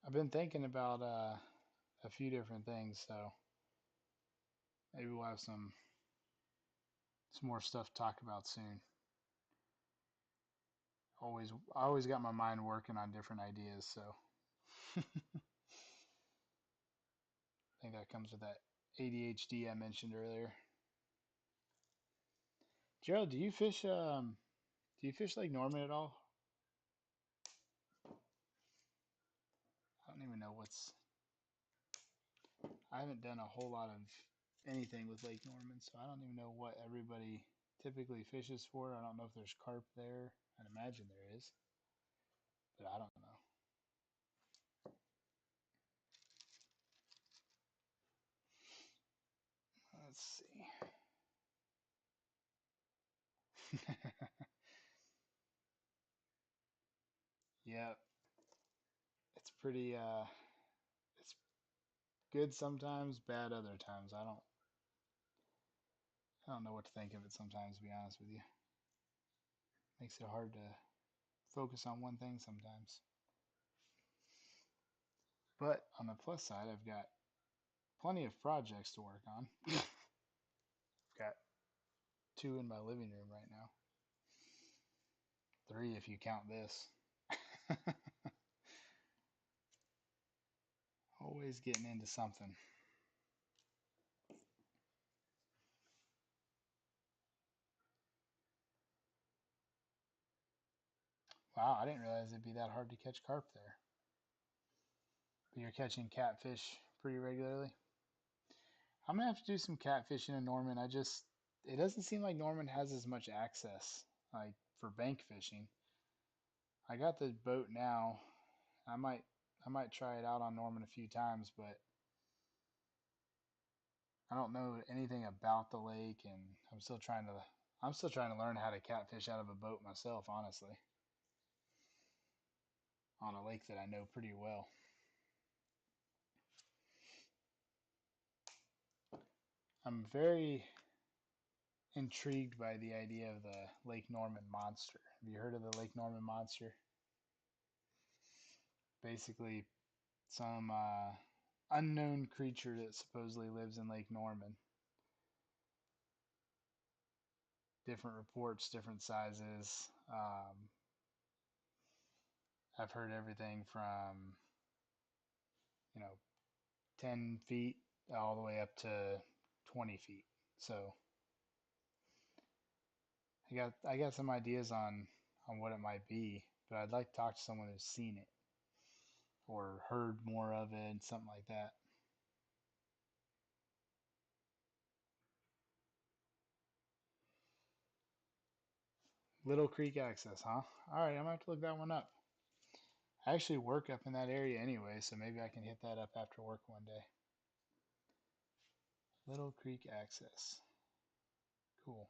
I've been thinking about a few different things, so maybe we'll have some more stuff to talk about soon. I always got my mind working on different ideas, so I think that comes with that ADHD I mentioned earlier. Gerald, do you fish Lake Norman at all? I don't even know I haven't done a whole lot of anything with Lake Norman, so I don't even know what everybody typically fishes for. I don't know if there's carp there. I'd imagine there is, but I don't know. Let's see. Yeah, it's pretty it's good sometimes, bad other times. I don't know what to think of it sometimes, to be honest with you. Makes it hard to focus on one thing sometimes. But on the plus side, I've got plenty of projects to work on. I've got 2 in my living room right now. 3 if you count this. Always getting into something. Wow, I didn't realize it'd be that hard to catch carp there. But you're catching catfish pretty regularly? I'm gonna have to do some catfishing in Norman. It doesn't seem like Norman has as much access, like for bank fishing. I got the boat now. I might I might try it out on Norman a few times, but I don't know anything about the lake, and I'm still trying to learn how to catfish out of a boat myself, honestly, on a lake that I know pretty well. I'm very intrigued by the idea of the Lake Norman monster. Have you heard of the Lake Norman monster? Basically, some unknown creature that supposedly lives in Lake Norman. Different reports, different sizes. I've heard everything from, you know, 10 feet all the way up to 20 feet. So I got some ideas on what it might be, but I'd like to talk to someone who's seen it or heard more of it, something like that. Little Creek access, huh? All right, I'm gonna have to look that one up. I actually work up in that area anyway, so maybe I can hit that up after work one day. Little Creek access. Cool.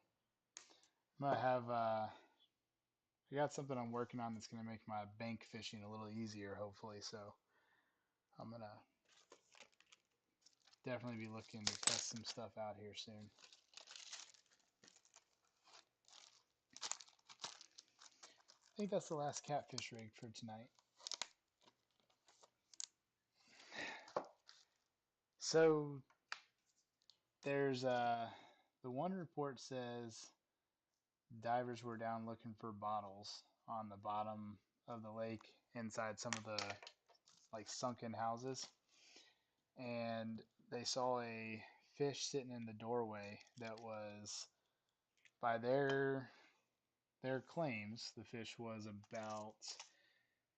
I'm gonna have I got something I'm working on that's gonna make my bank fishing a little easier, hopefully. So I'm gonna definitely be looking to test some stuff out here soon. I think that's the last catfish rig for tonight. So there's the one report says divers were down looking for bottles on the bottom of the lake inside some of the like sunken houses, and they saw a fish sitting in the doorway that was, by their claims, the fish was about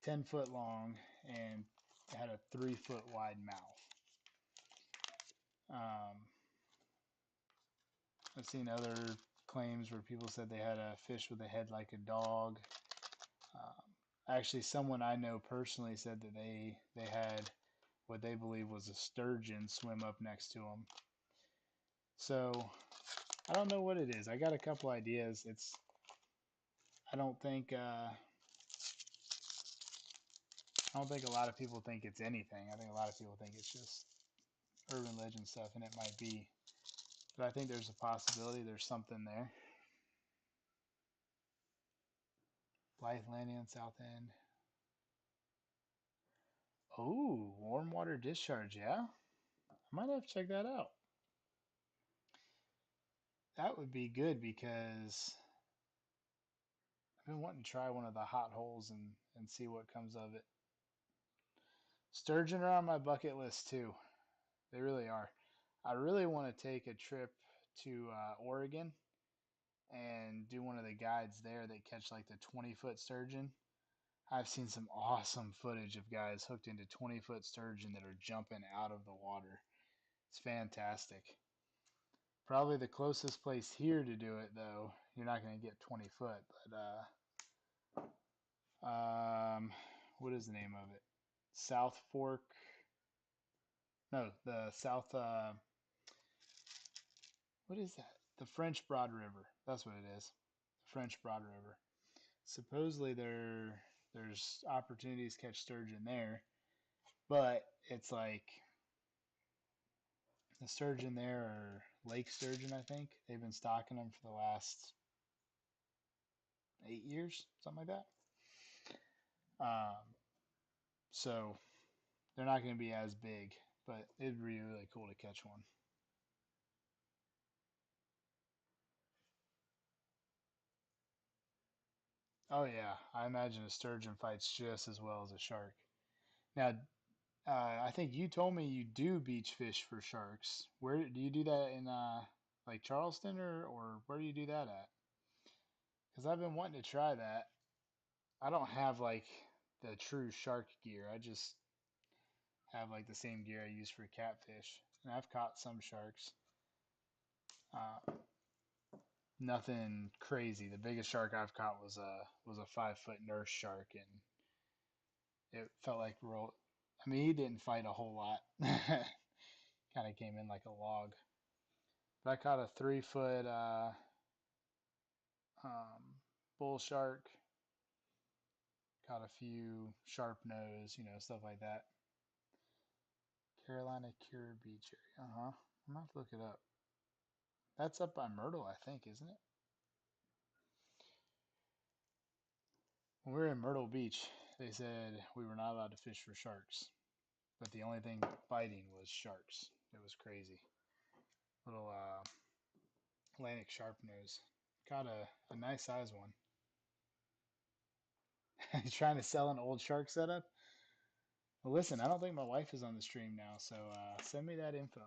10 foot long and had a 3 foot wide mouth. um, I've seen other claims where people said they had a fish with a head like a dog. Um, Actually, someone I know personally said that they had what they believe was a sturgeon swim up next to them. So I don't know what it is. I got a couple ideas. I don't think I don't think a lot of people think it's anything. I think a lot of people think it's just urban legend stuff, and it might be. But I think there's a possibility there's something there. Blythe Landing on South End. Oh, warm water discharge, yeah? I might have to check that out. That would be good because I've been wanting to try one of the hot holes and see what comes of it. Sturgeon are on my bucket list too. They really are. I really want to take a trip to Oregon and do one of the guides there that catch like the 20-foot sturgeon. I've seen some awesome footage of guys hooked into 20-foot sturgeon that are jumping out of the water. It's fantastic. Probably the closest place here to do it, though, you're not going to get 20 foot, but what is the name of it? South Fork? No, the South. What is that? The French Broad River. That's what it is. The French Broad River. Supposedly there's opportunities to catch sturgeon there, but it's like the sturgeon there are lake sturgeon. I think they've been stocking them for the last 8 years, something like that. So they're not going to be as big, but it'd be really cool to catch one. Oh yeah, I imagine a sturgeon fights just as well as a shark. Now, I think you told me you do beach fish for sharks. Where do you do that in like Charleston or where do you do that at? Because I've been wanting to try that. I don't have like the true shark gear. I just have like the same gear I use for catfish, and I've caught some sharks. Uh, Nothing crazy. The biggest shark I've caught was a 5 foot nurse shark, and it felt like real. I mean, he didn't fight a whole lot. Kind of came in like a log. But I caught a 3 foot bull shark. Caught a few sharp nose, stuff like that. Carolina Cure Beach area. Uh huh. I'm gonna have to look it up. That's up by Myrtle, I think, isn't it? When we were in Myrtle Beach, they said we were not allowed to fish for sharks, but the only thing biting was sharks. It was crazy. Little Atlantic sharp nose. Caught a nice size one. He's trying to sell an old shark setup. Well, listen, I don't think my wife is on the stream now, so send me that info.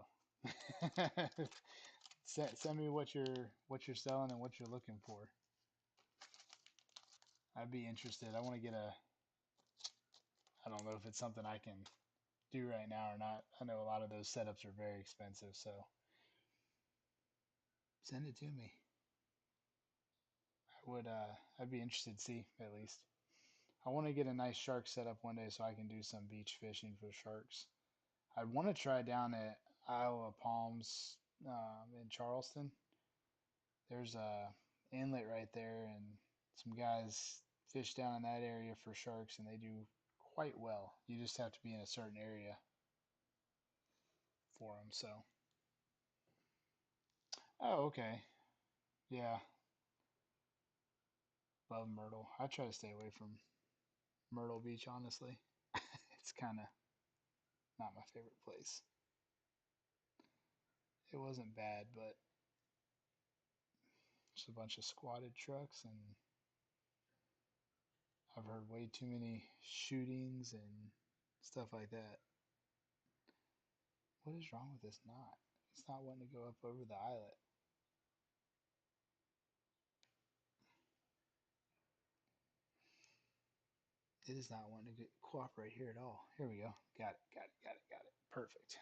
Send me what you're selling and what you're looking for. I'd be interested. I want to get a. I don't know if it's something I can do right now or not. I know a lot of those setups are very expensive, so send it to me. I would. I'd be interested to see at least. I want to get a nice shark setup one day so I can do some beach fishing for sharks. I want to try down at Isle of Palms in Charleston. There's a inlet right there, and some guys fish down in that area for sharks, and they do quite well. You just have to be in a certain area for them. So, oh, okay, yeah, love Myrtle. I try to stay away from Myrtle Beach, honestly. It's kind of not my favorite place. it wasn't bad, but just a bunch of squatted trucks, and I've heard way too many shootings and stuff like that. What is wrong with this knot? It's not wanting to go up over the eyelet. It is not wanting to cooperate here at all. Here we go. Got it, got it, got it, got it. Perfect.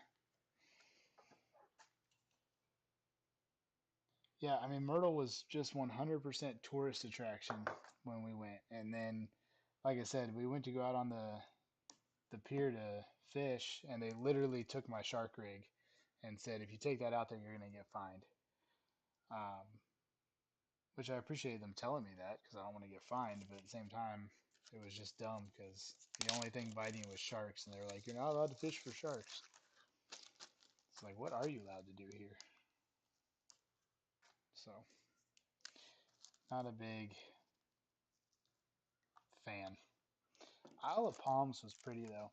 Yeah, I mean, Myrtle was just 100% tourist attraction when we went. And then, like I said, we went to go out on the pier to fish, and they literally took my shark rig and said, if you take that out there, you're going to get fined. Um, which I appreciate them telling me that because I don't want to get fined. But at the same time, it was just dumb because the only thing biting was sharks, and they were like, "You're not allowed to fish for sharks." It's like, what are you allowed to do here? So, not a big fan. Isle of Palms was pretty though.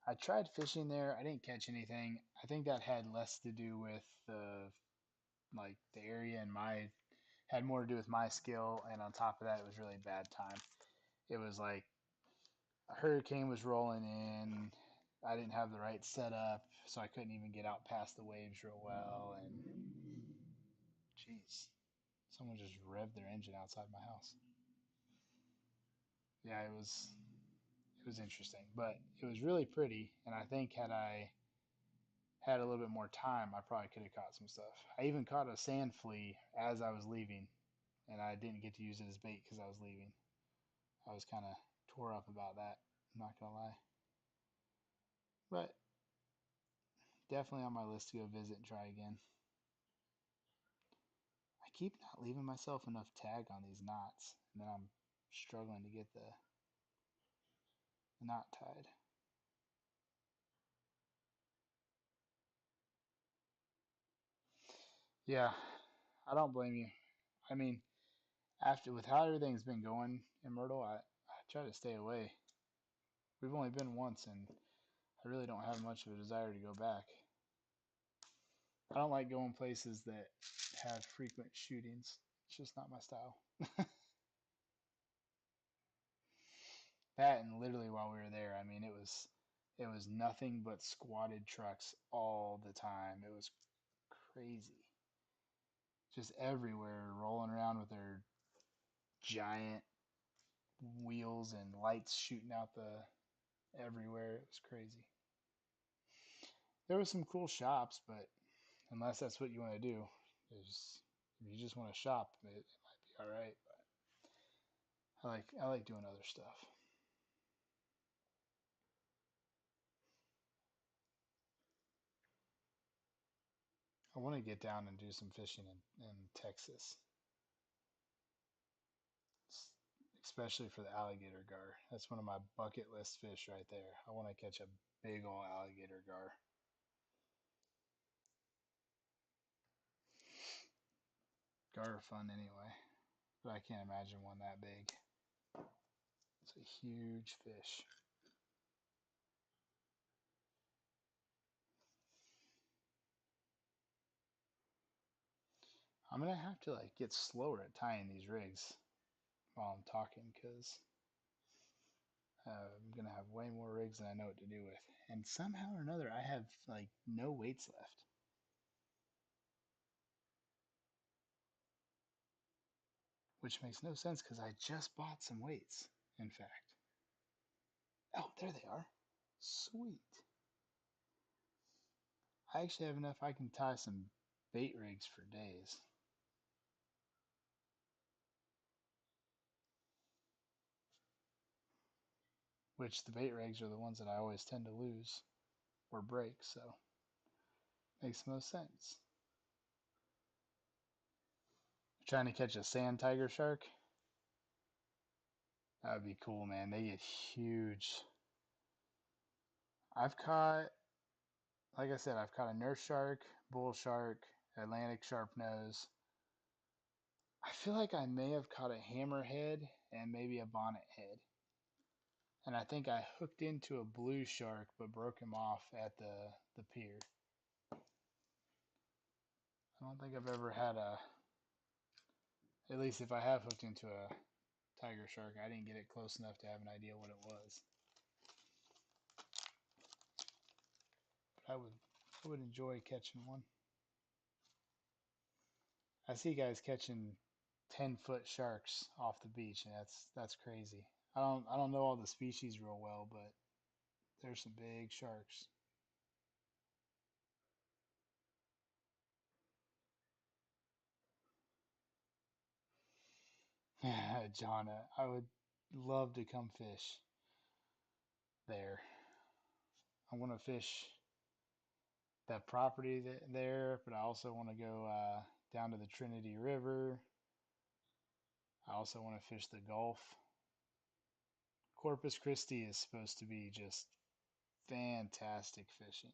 I tried fishing there. I didn't catch anything. I think that had less to do with the area and my had more to do with my skill. And on top of that, it was really bad time. It was like a hurricane was rolling in. I didn't have the right setup, so I couldn't even get out past the waves real well. And jeez, someone just revved their engine outside my house. Yeah, it was interesting, but it was really pretty. And I think had I had a little bit more time, I probably could have caught some stuff. I even caught a sand flea as I was leaving, and I didn't get to use it as bait because I was leaving. I was kind of tore up about that. I'm not gonna lie, but definitely on my list to go visit and try again. I keep not leaving myself enough tag on these knots, and then I'm struggling to get the knot tied. Yeah, I don't blame you. I mean, after with how everything's been going in Myrtle, I try to stay away. We've only been once, and I really don't have much of a desire to go back. I don't like going places that have frequent shootings. It's just not my style. That and literally while we were there, I mean, it was nothing but squatted trucks all the time. It was crazy. Just everywhere, rolling around with their giant wheels and lights shooting out the everywhere. It was crazy. There were some cool shops, but unless that's what you want to do, if you just want to shop, it might be all right. But I like doing other stuff. I want to get down and do some fishing in Texas, especially for the alligator gar. That's one of my bucket list fish right there. I want to catch a big old alligator gar. Gar are fun anyway, but I can't imagine one that big. It's a huge fish. I'm gonna have to like get slower at tying these rigs while I'm talking because I'm gonna have way more rigs than I know what to do with. And somehow or another, I have like no weights left, which makes no sense because I just bought some weights. In fact, oh, there they are. Sweet. I actually have enough I can tie some bait rigs for days. Which the bait rigs are the ones that I always tend to lose or break, so makes the most sense. Trying to catch a sand tiger shark? That would be cool, man. They get huge. I've caught, like I said, I've caught a nurse shark, bull shark, Atlantic sharpnose. I feel like I may have caught a hammerhead and maybe a bonnet head. And I think I hooked into a blue shark but broke him off at the pier. don't think I've ever had a, at least if I have hooked into a tiger shark, I didn't get it close enough to have an idea what it was. But I would enjoy catching one. I see guys catching 10-foot sharks off the beach, and that's crazy. I don't know all the species real well, but there's some big sharks. John, I would love to come fish there. I want to fish that property there, but I also want to go down to the Trinity River. I also want to fish the Gulf. Corpus Christi is supposed to be just fantastic fishing.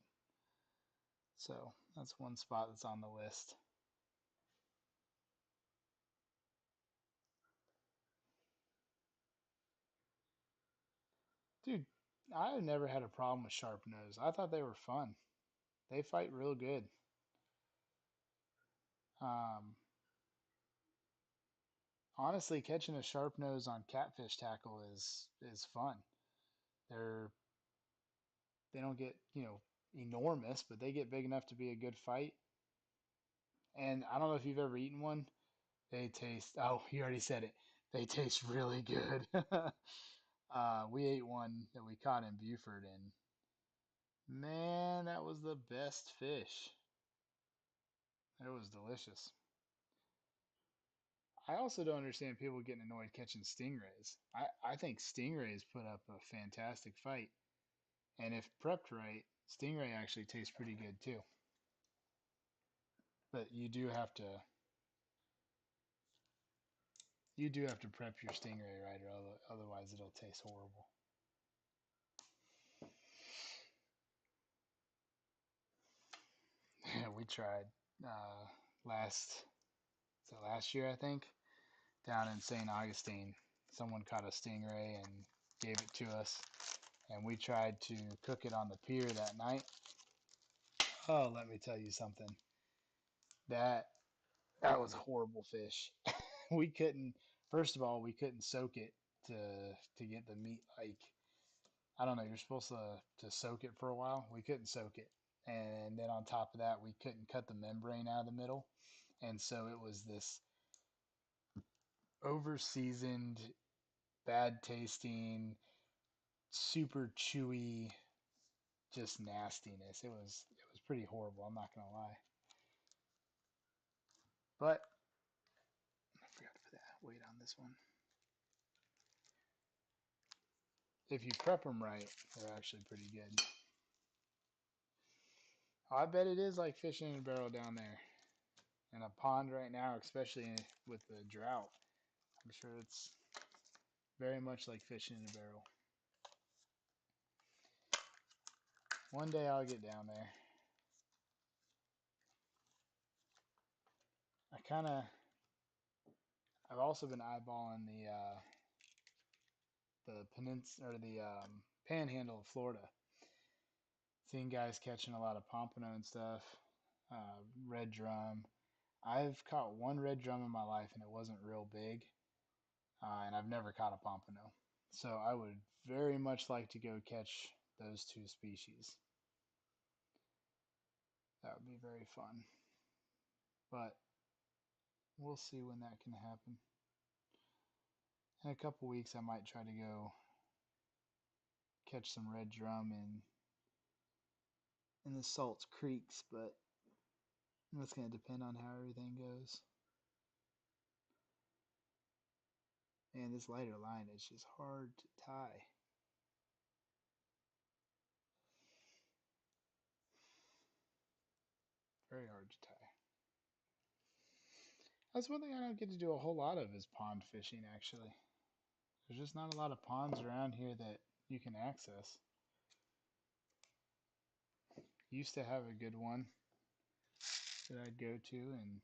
So that's one spot that's on the list. Dude, I've never had a problem with sharp nose. I thought they were fun. They fight real good. Um, Honestly, catching a sharp nose on catfish tackle is fun. They're they don't get, enormous, but they get big enough to be a good fight. And I don't know if you've ever eaten one. They taste, oh, you already said it. They taste really good. We ate one that we caught in Buford, and man, that was the best fish. It was delicious. I also don't understand people getting annoyed catching stingrays. I think stingrays put up a fantastic fight. And if prepped right, stingray actually tastes pretty good too. But you do have to prep your stingray right, or otherwise it'll taste horrible. Yeah, we tried last so last year I think down in St. Augustine. Someone caught a stingray and gave it to us, and we tried to cook it on the pier that night. Oh, let me tell you something. That that was a horrible fish. We couldn't. First of all, we couldn't soak it to get the meat. Like, I don't know. You're supposed to soak it for a while. We couldn't soak it, and then on top of that, we couldn't cut the membrane out of the middle, and so it was this over seasoned, bad tasting, super chewy, just nastiness. It was pretty horrible. I'm not gonna lie. But I forgot to put that weight on this one. If you prep them right, they're actually pretty good. I bet it is like fishing in a barrel down there in a pond right now, especially with the drought. I'm sure it's very much like fishing in a barrel. One day I'll get down there. I kind of, I've also been eyeballing the peninsula or the panhandle of Florida. Seeing guys catching a lot of pompano and stuff, red drum. I've caught one red drum in my life and it wasn't real big, and I've never caught a pompano. So I would very much like to go catch those two species. That would be very fun. But we'll see when that can happen. In a couple weeks, I might try to go catch some red drum in the Salt Creeks, but that's going to depend on how everything goes. And this lighter line is just hard to tie. Very hard to tie. That's one thing I don't get to do a whole lot of is pond fishing, actually. There's just not a lot of ponds around here that you can access. Used to have a good one that I'd go to and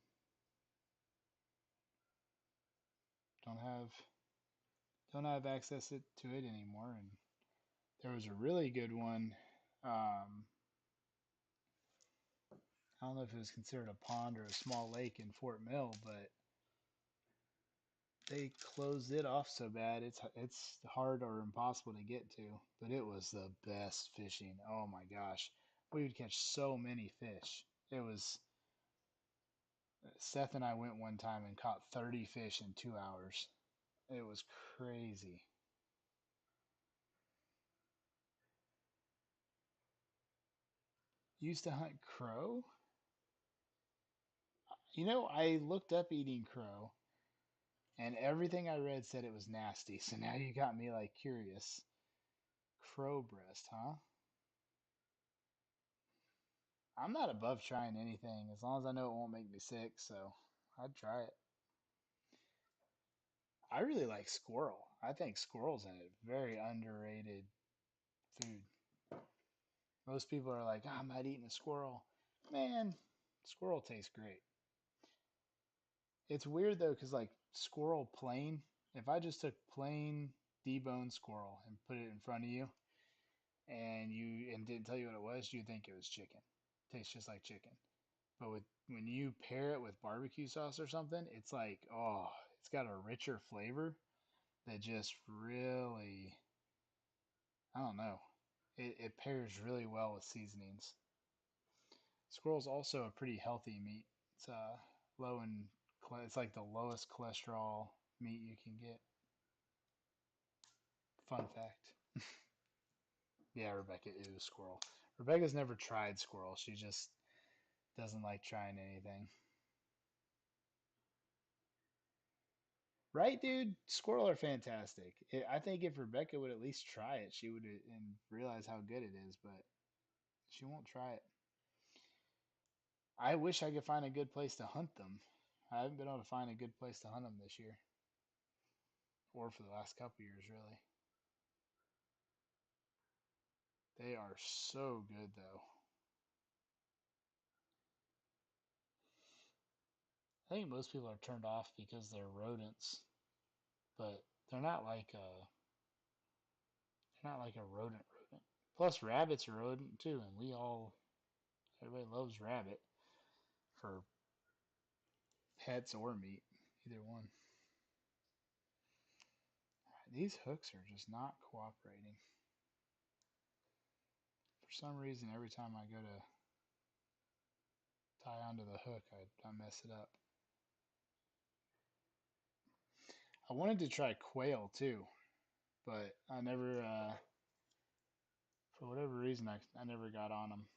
don't have access to it anymore. And there was a really good one. I don't know if it was considered a pond or a small lake in Fort Mill, but they closed it off so bad it's hard or impossible to get to. But it was the best fishing. Oh my gosh, we would catch so many fish. It was Seth and I went one time and caught 30 fish in 2 hours. It was crazy. Used to hunt crow. I looked up eating crow, and everything I read said it was nasty. So now you got me like curious. Crow breast, huh? I'm not above trying anything as long as I know it won't make me sick, so I'd try it. I really like squirrel. I think squirrel's a very underrated food. Most people are like, oh, I'm not eating a squirrel. Man, squirrel tastes great. It's weird though, because like squirrel plain, if I just took plain deboned squirrel and put it in front of you and didn't tell you what it was, you'd think it was chicken. Tastes just like chicken. But when you pair it with barbecue sauce or something, it's like, oh, it's got a richer flavor that just really, I don't know. It pairs really well with seasonings. Squirrel's also a pretty healthy meat. It's low in, it's like the lowest cholesterol meat you can get. Fun fact. Yeah, Rebecca is squirrel. Rebecca's never tried squirrel. She just doesn't like trying anything. Right, dude? Squirrel are fantastic. I think if Rebecca would at least try it, she would and realize how good it is, but she won't try it. I wish I could find a good place to hunt them. I haven't been able to find a good place to hunt them this year, or for the last couple years, really. They are so good, though. I think most people are turned off because they're rodents, but they're not like a rodent. Plus, rabbits are rodent too, and everybody loves rabbit for pets or meat, either one. These hooks are just not cooperating. For some reason, every time I go to tie onto the hook, I mess it up. I wanted to try quail too, but I never, for whatever reason, I never got on them.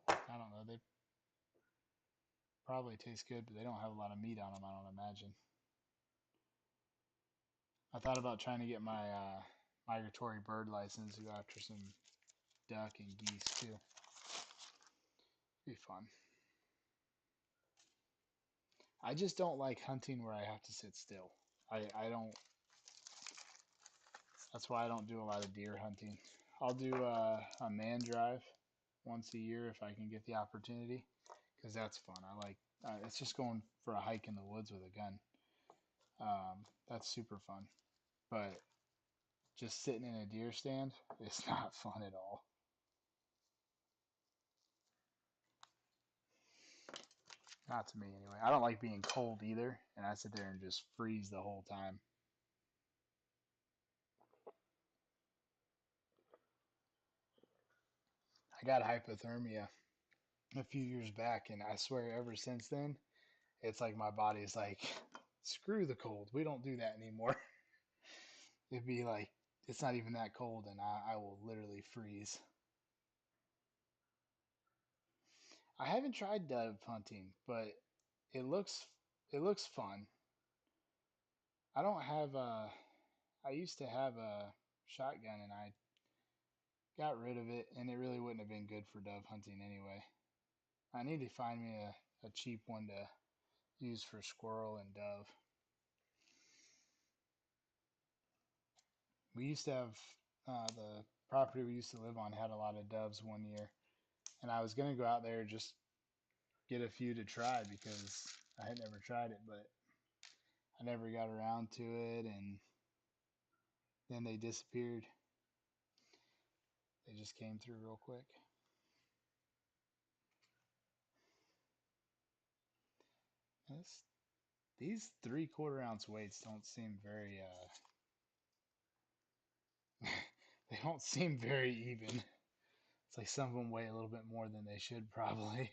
I don't know. They probably taste good, but they don't have a lot of meat on them, I don't imagine. I thought about trying to get my migratory bird license to go after some duck and geese too. Be fun. I just don't like hunting where I have to sit still. I don't. That's why I don't do a lot of deer hunting. I'll do a man drive once a year if I can get the opportunity, because that's fun. I like. It's just going for a hike in the woods with a gun. That's super fun. But just sitting in a deer stand is not fun at all. Not to me anyway. I don't like being cold either, and I sit there and just freeze the whole time. I got hypothermia a few years back, and I swear ever since then, it's like my body's like, screw the cold. We don't do that anymore. It'd be like, it's not even that cold, and I will literally freeze. I haven't tried dove hunting, but it looks it looks fun. I don't have a. I used to have a shotgun, and I got rid of it, and it really wouldn't have been good for dove hunting anyway. I need to find me a cheap one to use for squirrel and dove. We used to have the property we used to live on had a lot of doves one year, and I was gonna go out there just get a few to try because I had never tried it, but I never got around to it, and then they disappeared. They just came through real quick. These 3/4 ounce weights don't seem very they don't seem very even. It's like some of them weigh a little bit more than they should probably.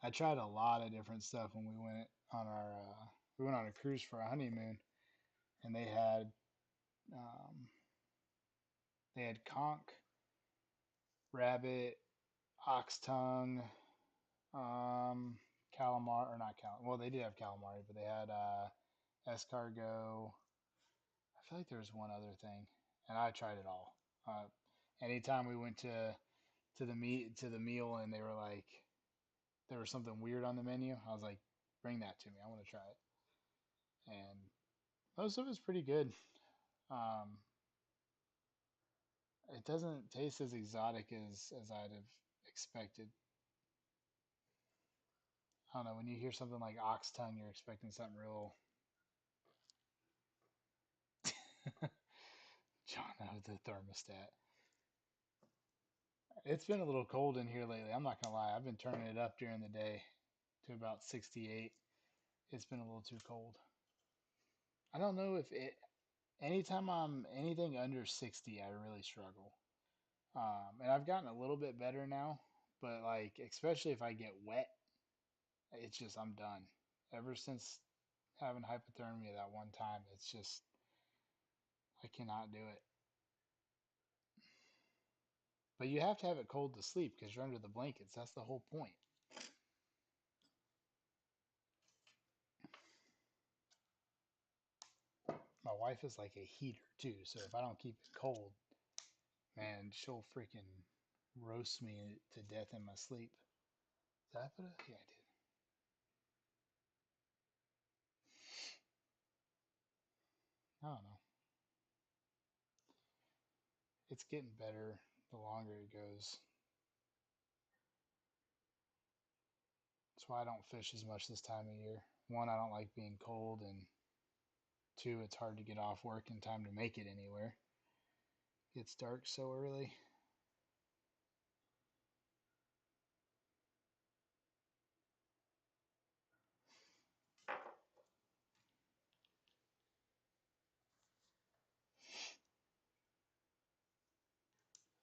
I tried a lot of different stuff when we went on a cruise for a honeymoon, and um, they had conch, rabbit, ox tongue, calamari, or not calamari. Well, they did have calamari, but they had escargot. I feel like there was one other thing, and I tried it all. Anytime we went to the meal, and they were like, there was something weird on the menu, I was like, bring that to me. I want to try it. And most of it's pretty good. Um, it doesn't taste as exotic as I'd have expected. I don't know. When you hear something like ox tongue, you're expecting something real. John out of the thermostat. It's been a little cold in here lately. I'm not gonna lie. I've been turning it up during the day to about 68. It's been a little too cold. I don't know if it. Anytime I'm anything under 60, I really struggle. And I've gotten a little bit better now, but like especially if I get wet, it's just I'm done. Ever since having hypothermia that one time, it's just I cannot do it. But you have to have it cold to sleep because you're under the blankets. That's the whole point. My wife is like a heater too, so if I don't keep it cold, man, she'll freaking roast me to death in my sleep. Did I put it? Yeah, I did. I don't know. It's getting better the longer it goes. That's why I don't fish as much this time of year. One, I don't like being cold, and two, it's hard to get off work in time to make it anywhere. It gets dark so early.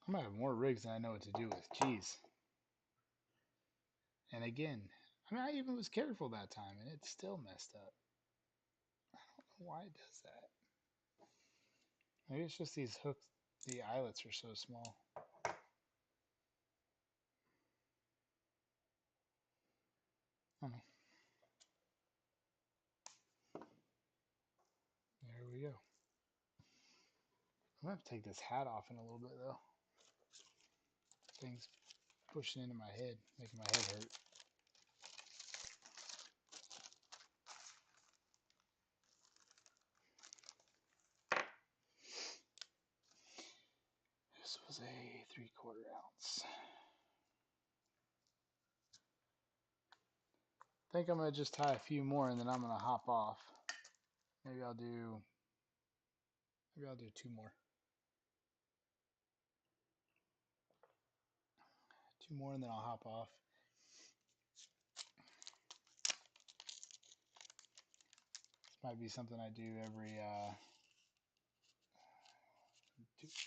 I'm gonna have more rigs than I know what to do with. Jeez. And again, I mean, I even was careful that time, and it still messed up. I don't know why it does that. Maybe it's just these hooks. The eyelets are so small. I don't know. There we go. I'm gonna have to take this hat off in a little bit though. Things pushing into my head, making my head hurt. This was a 3/4 ounce. I think I'm gonna just tie a few more and then I'm gonna hop off. Maybe I'll do two more. Two more and then I'll hop off. This might be something I do every there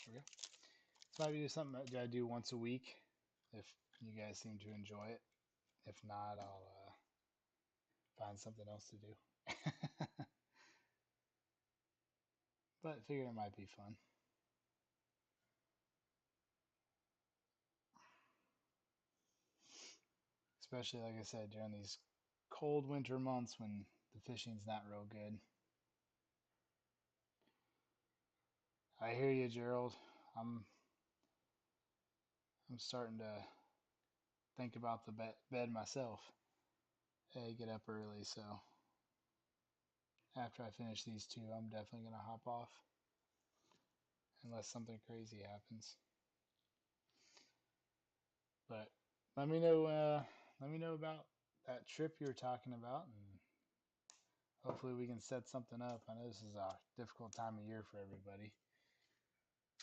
we go. This might be something that I do once a week if you guys seem to enjoy it. If not, I'll find something else to do. But I figured it might be fun. Especially, like I said, during these cold winter months when the fishing's not real good. I hear you, Gerald. I'm I'm starting to think about the bed myself. I get up early, so after I finish these two, I'm definitely gonna hop off unless something crazy happens. But let me know. Let me know about that trip you were talking about, and hopefully we can set something up. I know this is a difficult time of year for everybody,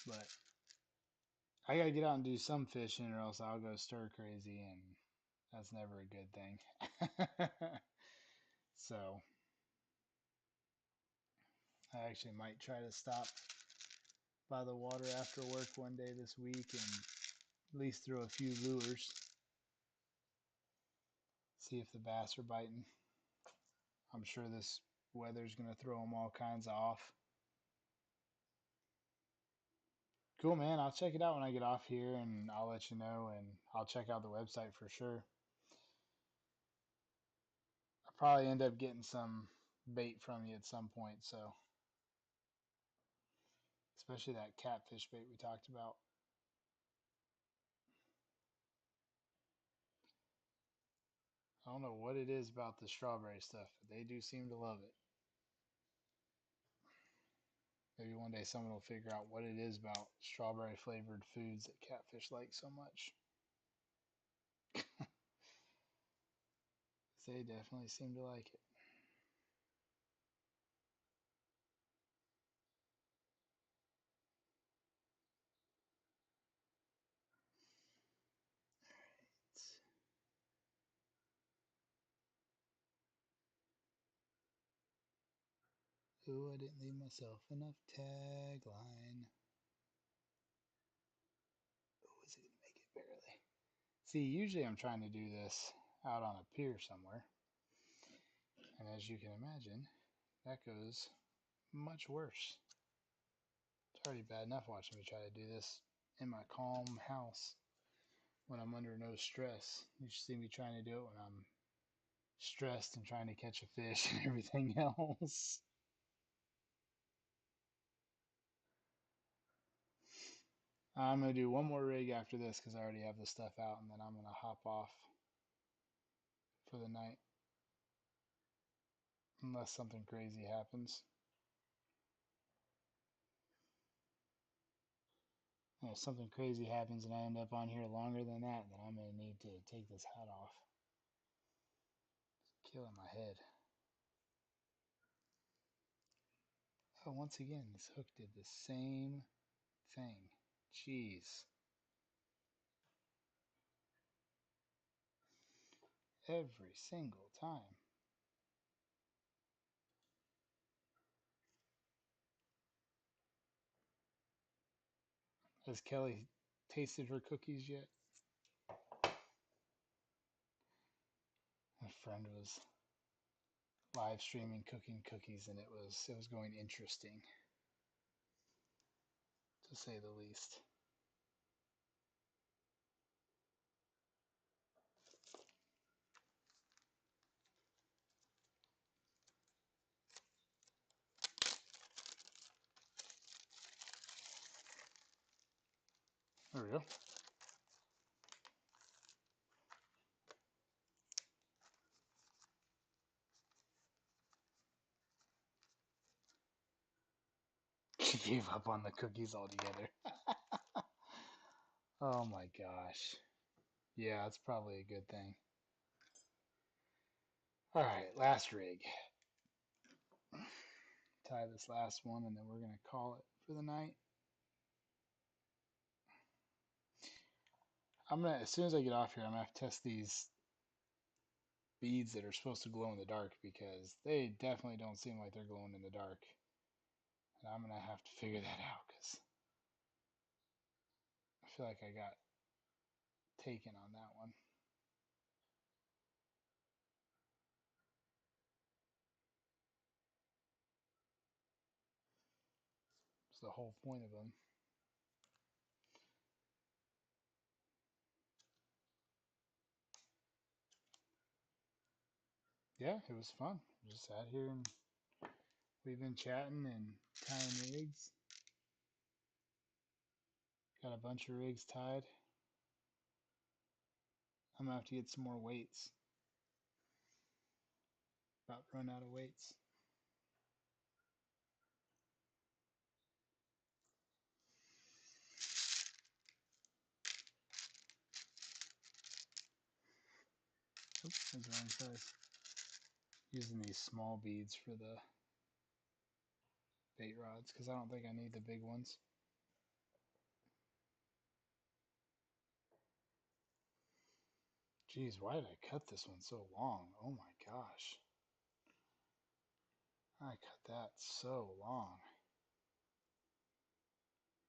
but I gotta get out and do some fishing, or else I'll go stir crazy, and that's never a good thing. So I actually might try to stop by the water after work one day this week and at least throw a few lures, see if the bass are biting. I'm sure this weather's gonna throw them all kinds of off. Cool, man. I'll check it out when I get off here, and I'll let you know, and I'll check out the website for sure. I'll probably end up getting some bait from you at some point, so especially that catfish bait we talked about. I don't know what it is about the strawberry stuff, but they do seem to love it. Maybe one day someone will figure out what it is about strawberry flavored foods that catfish like so much. They definitely seem to like it. Oh, I didn't leave myself enough tagline. Oh, is it going to make it barely? See, usually I'm trying to do this out on a pier somewhere. And as you can imagine, that goes much worse. It's already bad enough watching me try to do this in my calm house when I'm under no stress. You should see me trying to do it when I'm stressed and trying to catch a fish and everything else. I'm going to do one more rig after this because I already have the stuff out, and then I'm going to hop off for the night unless something crazy happens. And if something crazy happens and I end up on here longer than that, then I'm going to need to take this hat off. It's killing my head. Oh, once again, this hook did the same thing. Jeez. Every single time. Has Kelly tasted her cookies yet? My friend was live streaming cooking cookies, and it was going interesting, to say the least. There we go. She gave up on the cookies altogether. Oh my gosh. Yeah, that's probably a good thing. All right, last rig. Tie this last one, and then we're going to call it for the night. As soon as I get off here, I'm going to have to test these beads that are supposed to glow in the dark, because they definitely don't seem like they're glowing in the dark. And I'm going to have to figure that out, because I feel like I got taken on that one. It's the whole point of them. Yeah, it was fun. Just sat here and we've been chatting and tying rigs. Got a bunch of rigs tied. I'm gonna have to get some more weights. About run out of weights. Oops, that's wrong size. Using these small beads for the bait rods because I don't think I need the big ones. Geez, why did I cut this one so long? Oh my gosh. I cut that so long.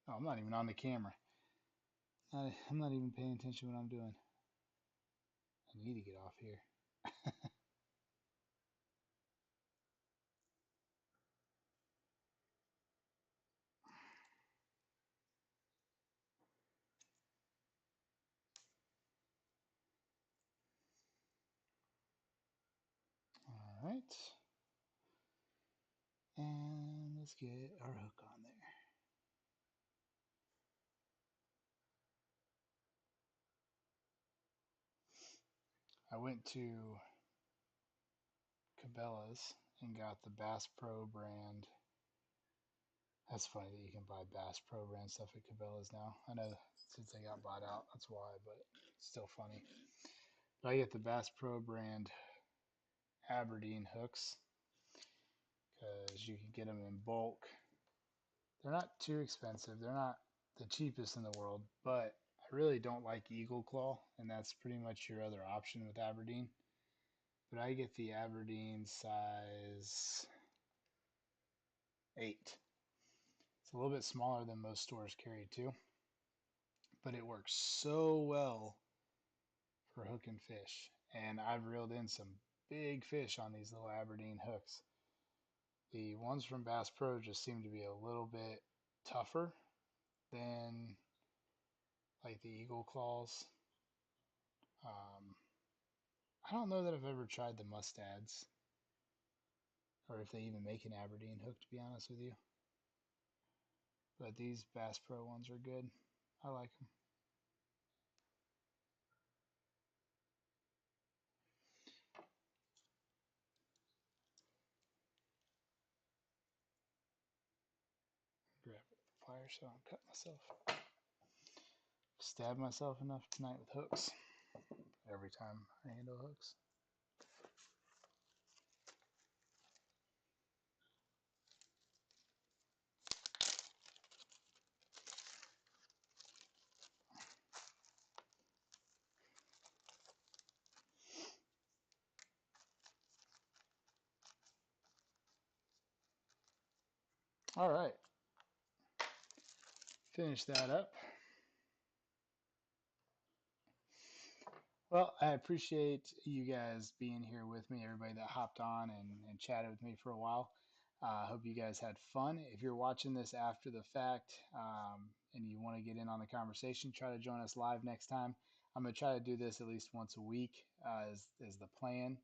Oh, I'm not even on the camera. I'm not even paying attention to what I'm doing. I need to get off here. All right. And let's get our hook on there. I went to Cabela's and got the Bass Pro brand. That's funny that you can buy Bass Pro brand stuff at Cabela's now. I know since they got bought out, that's why, but it's still funny. But I get the Bass Pro brand Aberdeen hooks because you can get them in bulk. They're not too expensive. They're not the cheapest in the world, but I really don't like Eagle Claw, and that's pretty much your other option with Aberdeen. But I get the Aberdeen size 8. It's a little bit smaller than most stores carry too, but it works so well for hooking fish. And I've reeled in some big fish on these little Aberdeen hooks. The ones from Bass Pro just seem to be a little bit tougher than like the Eagle Claws. Um, I don't know that I've ever tried the Mustads or if they even make an Aberdeen hook, to be honest with you. But these Bass Pro ones are good. I like them. Grab a pliers so I don't cut myself. Stab myself enough tonight with hooks every time I handle hooks. All right. Finish that up. Well, I appreciate you guys being here with me, everybody that hopped on and chatted with me for a while. I hope you guys had fun. If you're watching this after the fact and you want to get in on the conversation, try to join us live next time. I'm going to try to do this at least once a week is the plan.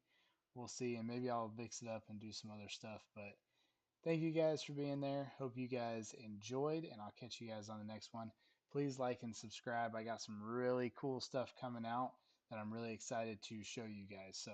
We'll see, and maybe I'll mix it up and do some other stuff. But thank you guys for being there. Hope you guys enjoyed, and I'll catch you guys on the next one. Please like and subscribe. I got some really cool stuff coming out that I'm really excited to show you guys. So